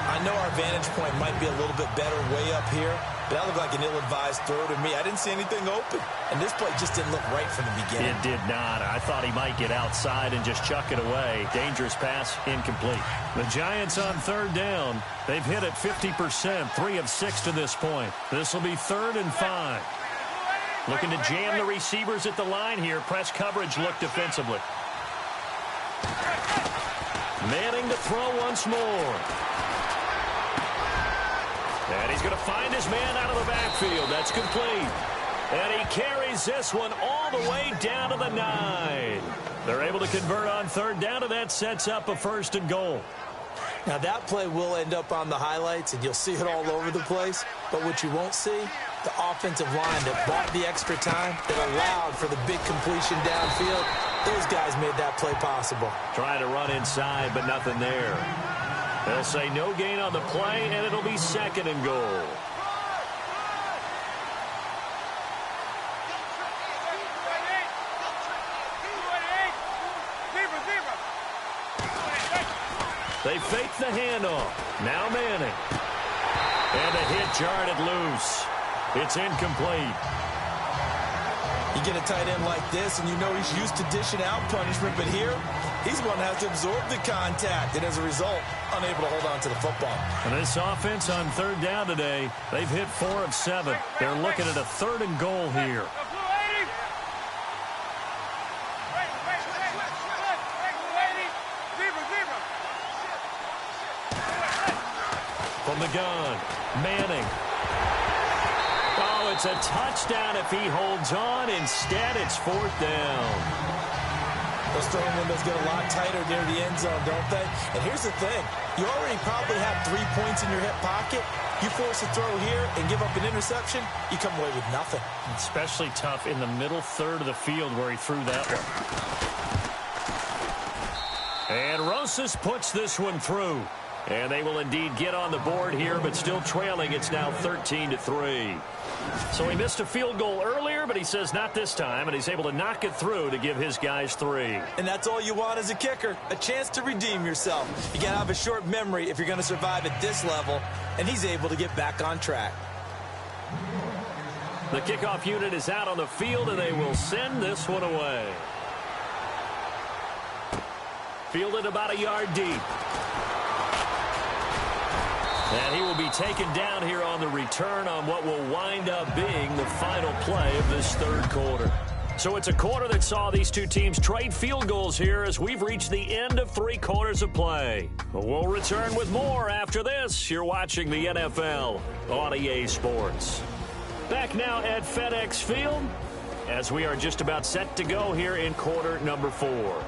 I know our vantage point might be a little bit better way up here, but that looked like an ill-advised throw to me. I didn't see anything open, and this play just didn't look right from the beginning. It did not. I thought he might get outside and just chuck it away. Dangerous pass, incomplete. The Giants on 3rd down. They've hit it 50%, 3 of 6 to this point. This will be 3rd and 5. Looking to jam the receivers at the line here. Press coverage look defensively. Manning to throw once more. And he's going to find his man out of the backfield. That's complete. And he carries this one all the way down to the 9. They're able to convert on 3rd down, and that sets up a 1st and goal. Now, that play will end up on the highlights, and you'll see it all over the place. But what you won't see, the offensive line that bought the extra time, that allowed for the big completion downfield, those guys made that play possible. Trying to run inside, but nothing there. They'll say no gain on the play, and it'll be 2nd and goal. They fake the handoff. Now Manning. And a hit jarred it loose. It's incomplete. You get a tight end like this, and you know he's used to dishing out punishment, but here, he's going to have to absorb the contact, and as a result, unable to hold on to the football. And this offense on 3rd down today, they've hit 4 of 7. They're looking at a 3rd and goal here. From the gun, Manning. Oh, it's a touchdown if he holds on. Instead, it's 4th down. Those throwing windows get a lot tighter near the end zone, don't they? And here's the thing. You already probably have 3 points in your hip pocket. You force a throw here and give up an interception, you come away with nothing. Especially tough in the middle 3rd of the field where he threw that one. And Rosas puts this one through. And they will indeed get on the board here, but still trailing. It's now 13-3. So he missed a field goal earlier, but he says not this time, and he's able to knock it through to give his guys 3. And that's all you want as a kicker, a chance to redeem yourself. You got to have a short memory if you're going to survive at this level, and he's able to get back on track. The kickoff unit is out on the field, and they will send this one away. Fielded about a yard deep. And he will be taken down here on the return on what will wind up being the final play of this 3rd quarter. So it's a quarter that saw these two teams trade field goals here as we've reached the end of 3 quarters of play. We'll return with more after this. You're watching the NFL on EA Sports. Back now at FedEx Field as we are just about set to go here in quarter number 4.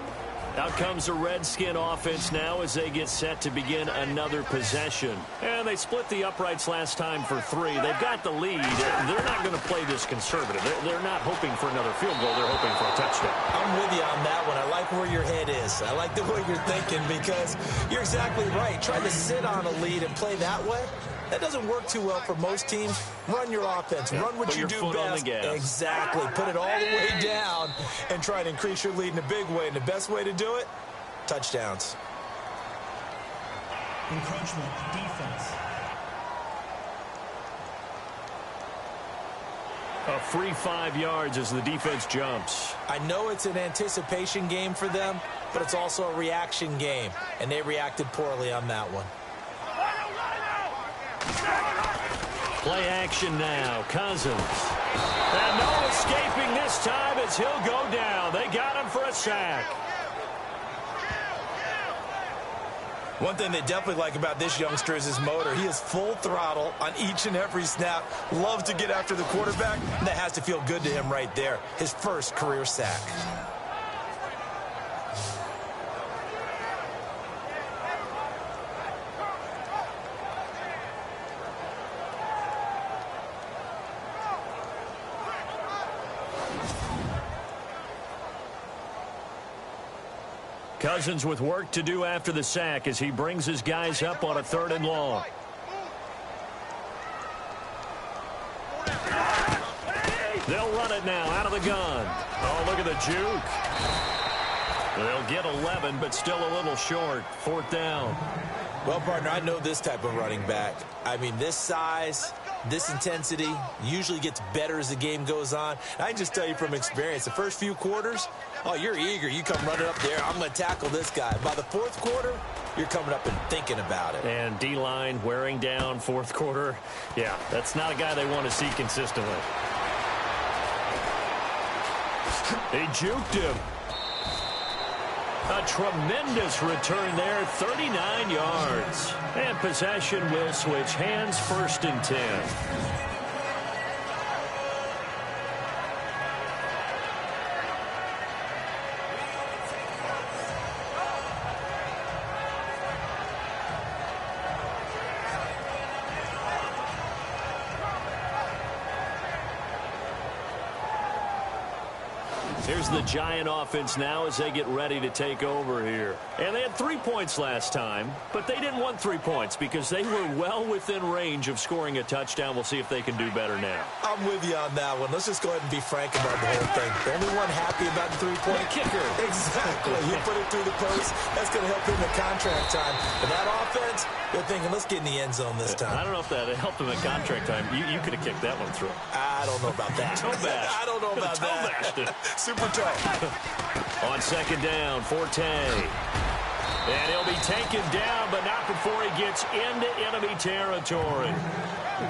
Out comes the Redskin offense now as they get set to begin another possession. And they split the uprights last time for 3. They've got the lead. They're not going to play this conservative. They're not hoping for another field goal. They're hoping for a touchdown. I'm with you on that one. I like where your head is. I like the way you're thinking because you're exactly right. Trying to sit on a lead and play that way, that doesn't work too well for most teams. Run your offense. Run what you do best. Exactly. Put it all the way down and try to increase your lead in a big way. And the best way to do it, touchdowns. Encroachment, defense. A free 5 yards as the defense jumps. I know it's an anticipation game for them, but it's also a reaction game. And they reacted poorly on that one. Play action now. Cousins. And no escaping this time as he'll go down. They got him for a sack. One thing they definitely like about this youngster is his motor. He is full throttle on each and every snap. Loves to get after the quarterback. That has to feel good to him right there. His first career sack. Cousins with work to do after the sack as he brings his guys up on a 3rd and long. They'll run it now out of the gun. Oh, look at the juke. They'll get 11, but still a little short. 4th down. Well, partner, I know this type of running back. I mean, this size, this intensity usually gets better as the game goes on. I can just tell you from experience, the first few quarters, oh, you're eager. You come running up there. I'm going to tackle this guy. By the 4th quarter, you're coming up and thinking about it. And D-line wearing down 4th quarter. Yeah, that's not a guy they want to see consistently. They juked him. A tremendous return there, 39 yards. And possession will switch hands, 1st and 10. Here's the Giant offense now as they get ready to take over here. And they had 3 points last time, but they didn't want 3 points because they were well within range of scoring a touchdown. We'll see if they can do better now. I'm with you on that one. Let's just go ahead and be frank about the whole thing. The only one happy about the 3-point kicker. Exactly. You put it through the post. That's going to help him at contract time. But that offense, they're thinking, let's get in the end zone this time. I don't know if that helped him at contract time. You could have kicked that one through. I don't know about that. Toe bash. I don't know about that. Super toe. On 2nd down, Forte. And he'll be taken down, but not before he gets into enemy territory.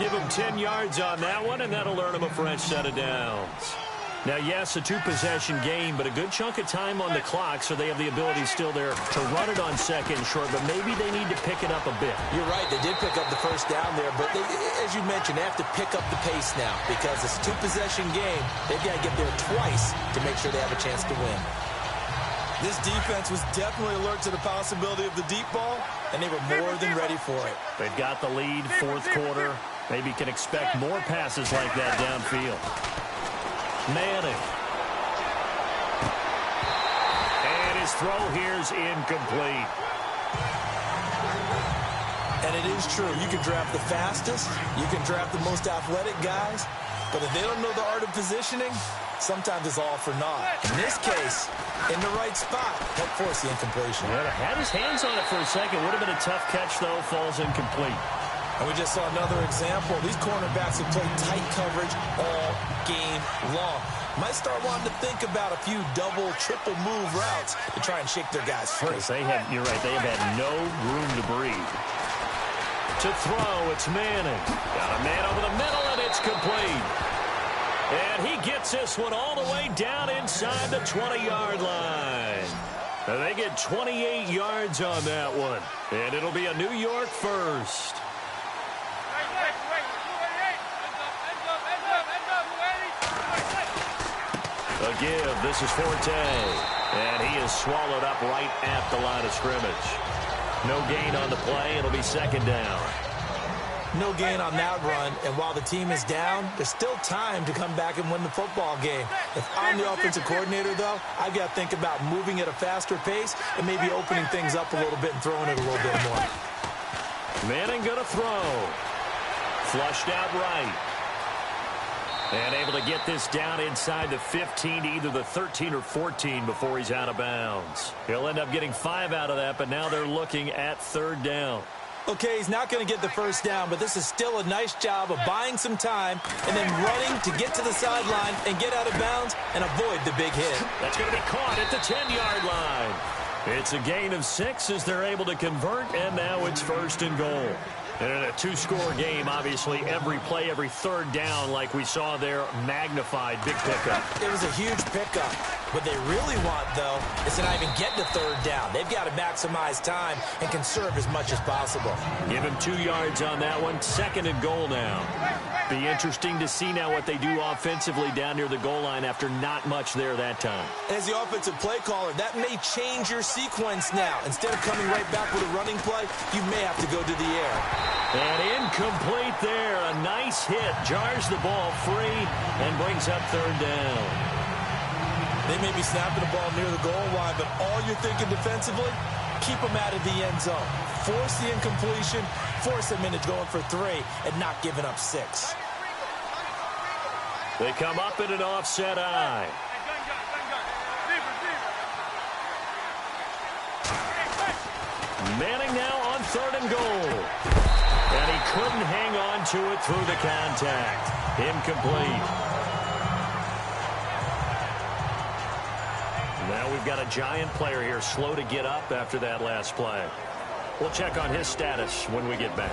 Give him 10 yards on that one, and that'll earn him a fresh set of downs. Now, yes, a 2-possession game, but a good chunk of time on the clock, so they have the ability still there to run it on 2nd and short, but maybe they need to pick it up a bit. You're right. They did pick up the 1st down there, but they, as you mentioned, they have to pick up the pace now because it's a 2-possession game. They've got to get there twice to make sure they have a chance to win. This defense was definitely alert to the possibility of the deep ball, and they were more than ready for it. They've got the lead, 4th quarter. Maybe can expect more passes like that downfield. Manning. And his throw here's incomplete. And it is true. You can draft the fastest. You can draft the most athletic guys. But if they don't know the art of positioning, sometimes it's all for naught. In this case, in the right spot, help force the incompletion. Well, had his hands on it for a second. Would have been a tough catch, though. Falls incomplete. And we just saw another example. These cornerbacks have played tight coverage all game long. Might start wanting to think about a few double, triple move routes to try and shake their guys free. You're right, they have had no room to breathe. To throw, it's Manning. Got a man over the middle, and it's complete. And he gets this one all the way down inside the 20-yard line. And they get 28 yards on that one. And it'll be a New York first. A give. This is Forte. And he is swallowed up right at the line of scrimmage. No gain on the play. It'll be 2nd down. No gain on that run. And while the team is down, there's still time to come back and win the football game. If I'm the offensive coordinator, though, I've got to think about moving at a faster pace and maybe opening things up a little bit and throwing it a little bit more. Manning going to throw. Flushed out right. And able to get this down inside the 15 to either the 13 or 14 before he's out of bounds. He'll end up getting 5 out of that, but now they're looking at 3rd down. Okay, he's not going to get the 1st down, but this is still a nice job of buying some time and then running to get to the sideline and get out of bounds and avoid the big hit. That's going to be caught at the 10-yard line. It's a gain of 6 as they're able to convert, and now it's 1st and goal. And in a 2-score game, obviously, every play, every 3rd down, like we saw there, magnified. Big pickup. It was a huge pickup. What they really want, though, is to not even get to third down. They've got to maximize time and conserve as much as possible. Give him 2 yards on that one. 2nd and goal now. Be interesting to see now what they do offensively down near the goal line after not much there that time. As the offensive play caller, that may change your sequence now. Instead of coming right back with a running play, you may have to go to the air. And incomplete there. A nice hit. Jars the ball free and brings up 3rd down. They may be snapping the ball near the goal line, but all you're thinking defensively, keep them out of the end zone. Force the incompletion, force them into going for 3, and not giving up 6. They come up in an offset eye. Manning now on 3rd and goal. And he couldn't hang on to it through the contact. Incomplete. Now we've got a giant player here slow to get up after that last play. We'll check on his status when we get back.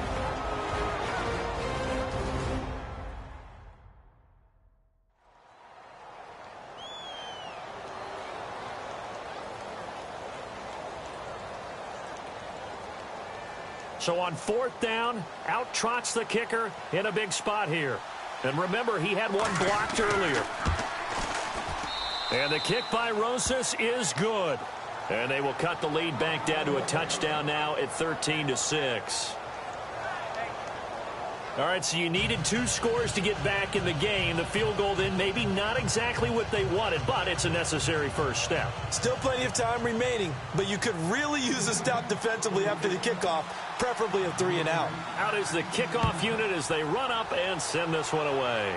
So on 4th down, out trots the kicker in a big spot here. And remember, he had one blocked earlier. And the kick by Rosas is good. And they will cut the lead back down to a touchdown now at 13-6. All right, so you needed 2 scores to get back in the game. The field goal then maybe not exactly what they wanted, but it's a necessary first step. Still plenty of time remaining, but you could really use a stop defensively after the kickoff, preferably a 3 and out. Out is the kickoff unit as they run up and send this one away.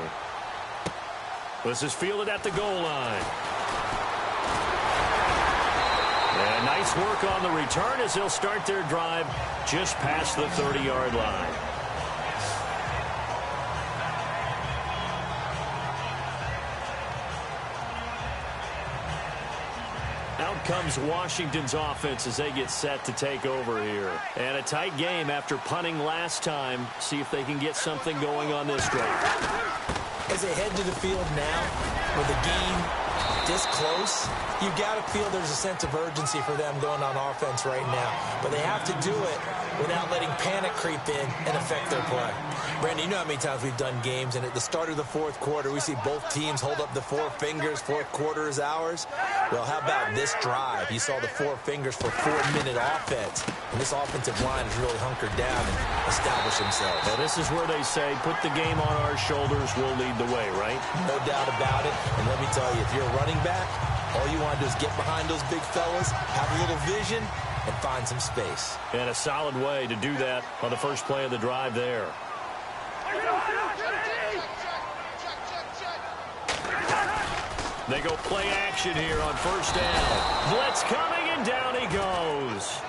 This is fielded at the goal line. And nice work on the return as they'll start their drive just past the 30-yard line. Out comes Washington's offense as they get set to take over here. And a tight game after punting last time. See if they can get something going on this drive. As they head to the field now, with the game this close, you got to feel there's a sense of urgency for them going on offense right now. But they have to do it without letting panic creep in and affect their play. Brandon, you know how many times we've done games, and at the start of the 4th quarter, we see both teams hold up the 4 fingers, 4th quarter is ours. Well, how about this drive? You saw the 4 fingers for 4-minute offense, and this offensive line has really hunkered down and established themselves. Well, this is where they say, put the game on our shoulders, we'll lead the way, right? No doubt about it, and let me tell you, if you're a running back, all you want to do is get behind those big fellas, have a little vision, and find some space. And a solid way to do that on the first play of the drive there. They go play action here on 1st down. Blitz coming, and down he goes.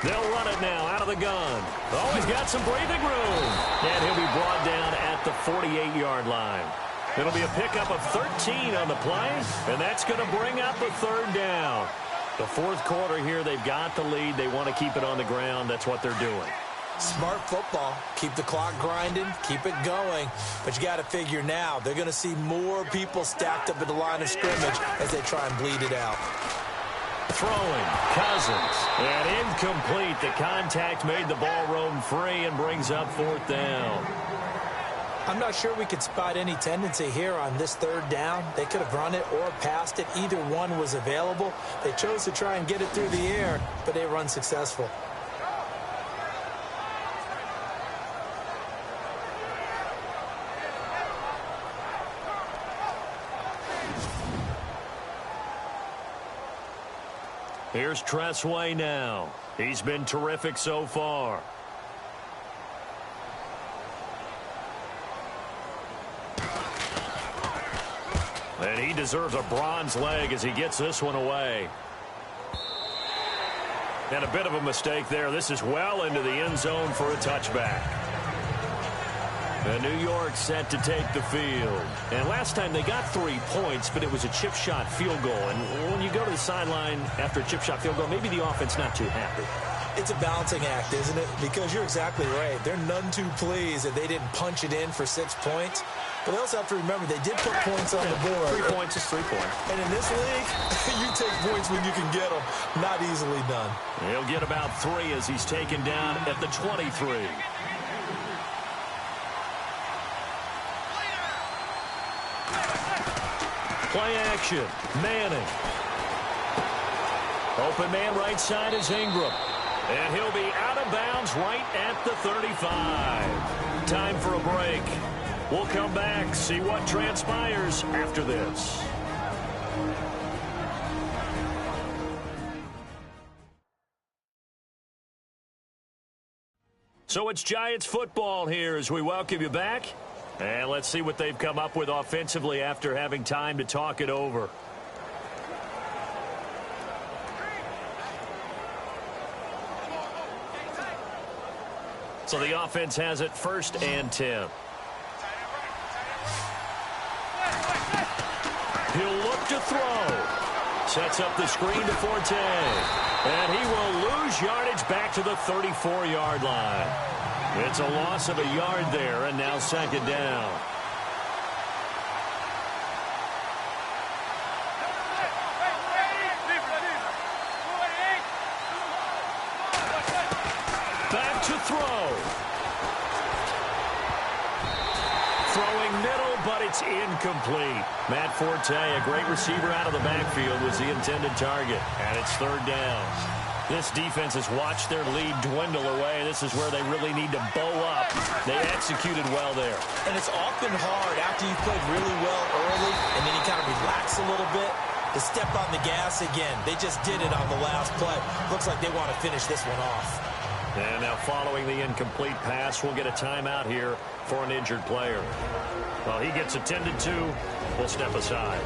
They'll run it now out of the gun. Oh, he's got some breathing room. And he'll be brought down at the 48-yard line. It'll be a pickup of 13 on the play, and that's going to bring up a 3rd down. The 4th quarter here, they've got the lead. They want to keep it on the ground. That's what they're doing. Smart football. Keep the clock grinding. Keep it going. But you got to figure now, they're going to see more people stacked up at the line of scrimmage as they try and bleed it out. Throwing, Cousins, and incomplete. The contact made the ball roam free and brings up 4th down. I'm not sure we could spot any tendency here on this 3rd down. They could have run it or passed it. Either one was available. They chose to try and get it through the air, but they run successful. Here's Tressway now. He's been terrific so far. And he deserves a bronze leg as he gets this one away. And a bit of a mistake there. This is well into the end zone for a touchback. And New York set to take the field. And last time they got 3 points, but it was a chip shot field goal. And when you go to the sideline after a chip shot field goal, maybe the offense not too happy. It's a balancing act, isn't it? Because you're exactly right. They're none too pleased that they didn't punch it in for 6 points. But they also have to remember they did put points on the board. 3 points is 3 points. And in this league, you take points when you can get them. Not easily done. He'll get about 3 as he's taken down at the 23. Play action. Manning. Open man right side is Ingram. And he'll be out of bounds right at the 35. Time for a break. We'll come back, see what transpires after this. So it's Giants football here as we welcome you back. And let's see what they've come up with offensively after having time to talk it over. So the offense has it 1st and 10. He'll look to throw. Sets up the screen to Forte. And he will lose yardage back to the 34-yard line. It's a loss of a yard there, and now 2nd down. Back to throw. Throwing middle, but it's incomplete. Matt Forte, a great receiver out of the backfield, was the intended target. And it's 3rd down. This defense has watched their lead dwindle away. This is where they really need to bow up. They executed well there. And it's often hard after you've played really well early and then you kind of relax a little bit to step on the gas again. They just did it on the last play. Looks like they want to finish this one off. And now following the incomplete pass, we'll get a timeout here for an injured player. Well, he gets attended to. We'll step aside.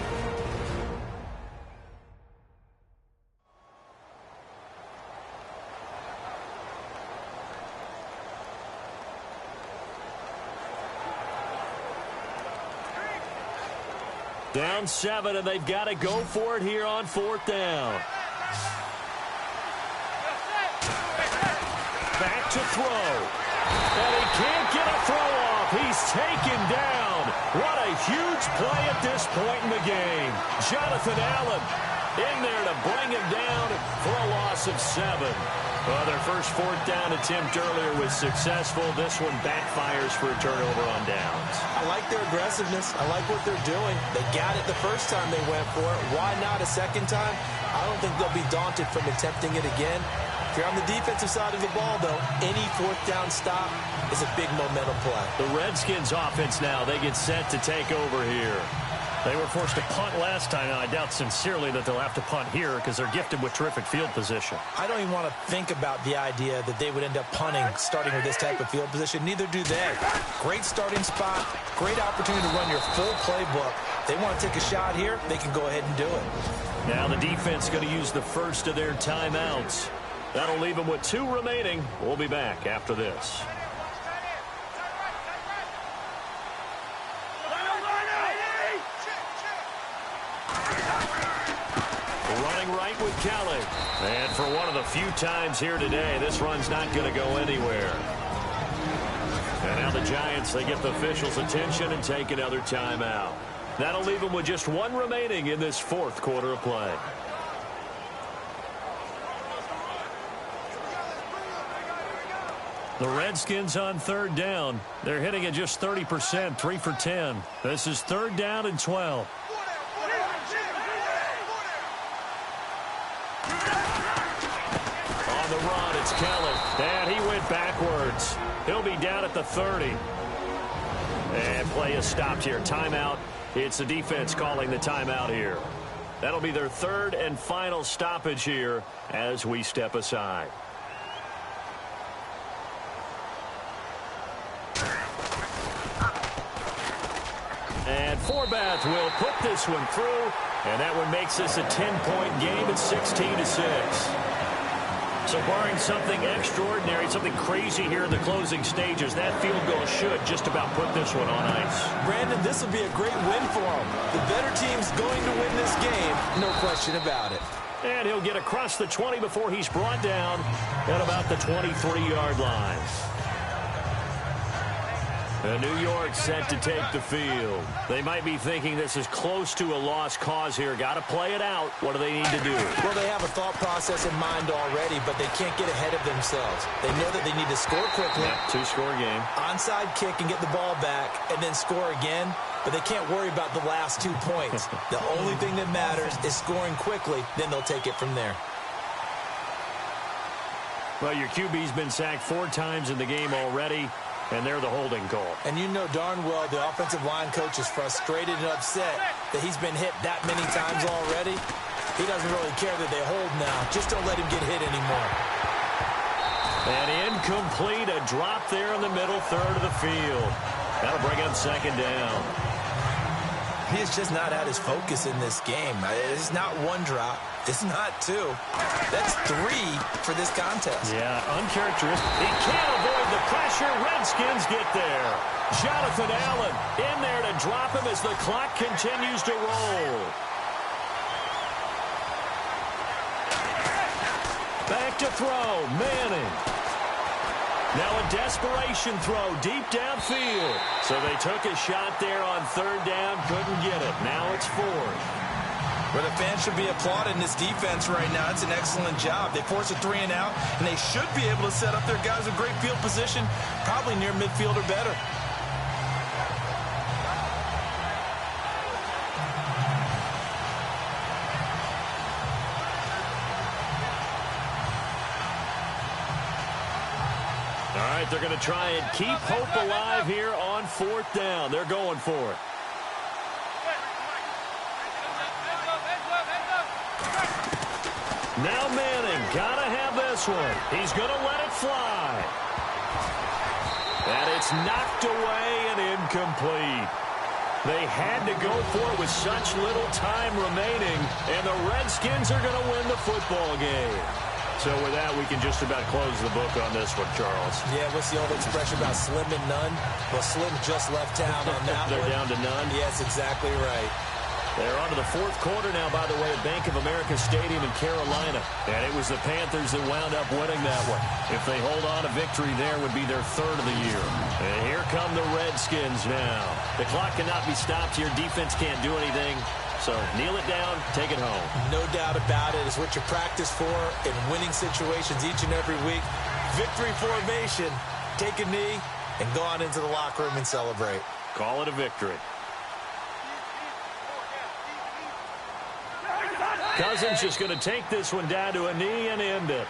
Down 7, and they've got to go for it here on 4th down. Back to throw. And he can't get a throw off. He's taken down. What a huge play at this point in the game. Jonathan Allen in there to bring him down for a loss of 7. Well, their first 4th down attempt earlier was successful. This one backfires for a turnover on downs. I like their aggressiveness. I like what they're doing. They got it the first time they went for it. Why not a second time? I don't think they'll be daunted from attempting it again. If you're on the defensive side of the ball, though, any 4th down stop is a big momentum play. The Redskins offense now, they get set to take over here. They were forced to punt last time, and I doubt sincerely that they'll have to punt here because they're gifted with terrific field position. I don't even want to think about the idea that they would end up punting starting with this type of field position. Neither do they. Great starting spot, great opportunity to run your full playbook. They want to take a shot here, they can go ahead and do it. Now the defense going to use the first of their timeouts. That'll leave them with 2 remaining. We'll be back after this. Running right with Kelly. And for one of the few times here today, this run's not going to go anywhere. And now the Giants, they get the officials' attention and take another timeout. That'll leave them with just 1 remaining in this 4th quarter of play. The Redskins on 3rd down. They're hitting at just 30%, 3 for 10. This is 3rd down and 12. On the run, it's Kelly. And he went backwards. He'll be down at the 30. And play is stopped here. Timeout. It's the defense calling the timeout here. That'll be their 3rd and final stoppage here as we step aside. And Forbath will put this one through, and that one makes this a 10-point game at 16-6. So barring something extraordinary, something crazy here in the closing stages, that field goal should just about put this one on ice. Brandon, this will be a great win for them. The better team's going to win this game, no question about it. And he'll get across the 20 before he's brought down at about the 23-yard line. And New York set to take the field. They might be thinking this is close to a lost cause here. Got to play it out. What do they need to do? Well, they have a thought process in mind already, but they can't get ahead of themselves. They know that they need to score quickly. Yep, two-score game. Onside kick and get the ball back and then score again. But they can't worry about the last 2 points. The only thing that matters is scoring quickly. Then they'll take it from there. Well, your QB's been sacked 4 times in the game already, and they're the holding call. And you know darn well the offensive line coach is frustrated and upset that he's been hit that many times already. He doesn't really care that they hold now. Just don't let him get hit anymore. And incomplete, a drop there in the middle third of the field. That'll bring up second down. He is just not at his focus in this game. It's not 1 drop. It's not 2. That's 3 for this contest. Yeah, uncharacteristic. He can't avoid the pressure. Redskins get there. Jonathan Allen in there to drop him as the clock continues to roll. Back to throw. Manning. Now a desperation throw deep downfield. So they took a shot there on 3rd down. Couldn't get it. Now it's 4th. But the fans should be applauding this defense right now. It's an excellent job. They force a 3-and-out, and they should be able to set up their guys with great field position, probably near midfield or better. All right, they're going to try and keep hope alive here on 4th down. They're going for it. Now Manning, gotta have this one. He's going to let it fly. And it's knocked away and incomplete. They had to go for it with such little time remaining, and the Redskins are going to win the football game. So with that, we can just about close the book on this one, Charles. Yeah, what's the old expression about slim and none? Well, Slim just left town on that They're one. down to none? Yes, exactly right. They're on to the 4th quarter now, by the way, at Bank of America Stadium in Carolina. And it was the Panthers that wound up winning that one. If they hold on, a victory there would be their 3rd of the year. And here come the Redskins now. The clock cannot be stopped here. Defense can't do anything. So kneel it down, take it home. No doubt about it. It's what you practice for in winning situations each and every week. Victory formation. Take a knee and go on into the locker room and celebrate. Call it a victory. Cousins just going to take this one down to a knee and end it.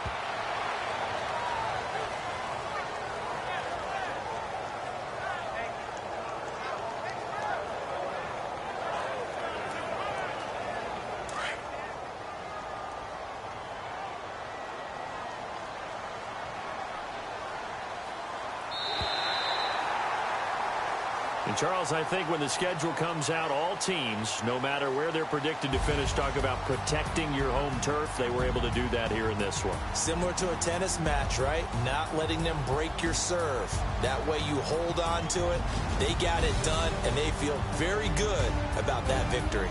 And Charles, I think when the schedule comes out, all teams, no matter where they're predicted to finish, talk about protecting your home turf. They were able to do that here in this one. Similar to a tennis match, right? Not letting them break your serve. That way you hold on to it. They got it done, and they feel very good about that victory.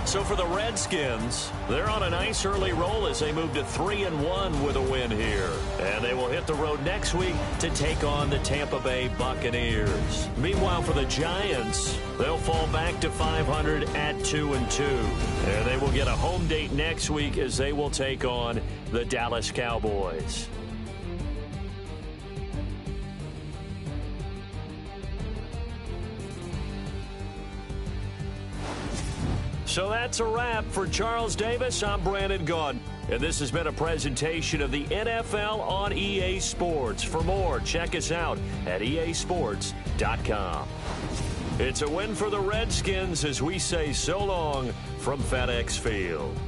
So for the Redskins, they're on a nice early roll as they move to 3-1 with a win here. And they will hit the road next week to take on the Tampa Bay Buccaneers. Meanwhile, for the Giants, they'll fall back to 500 at 2-2. And they will get a home date next week as they will take on the Dallas Cowboys. So that's a wrap. For Charles Davis, I'm Brandon Gaudin. And this has been a presentation of the NFL on EA Sports. For more, check us out at easports.com. It's a win for the Redskins as we say so long from FedEx Field.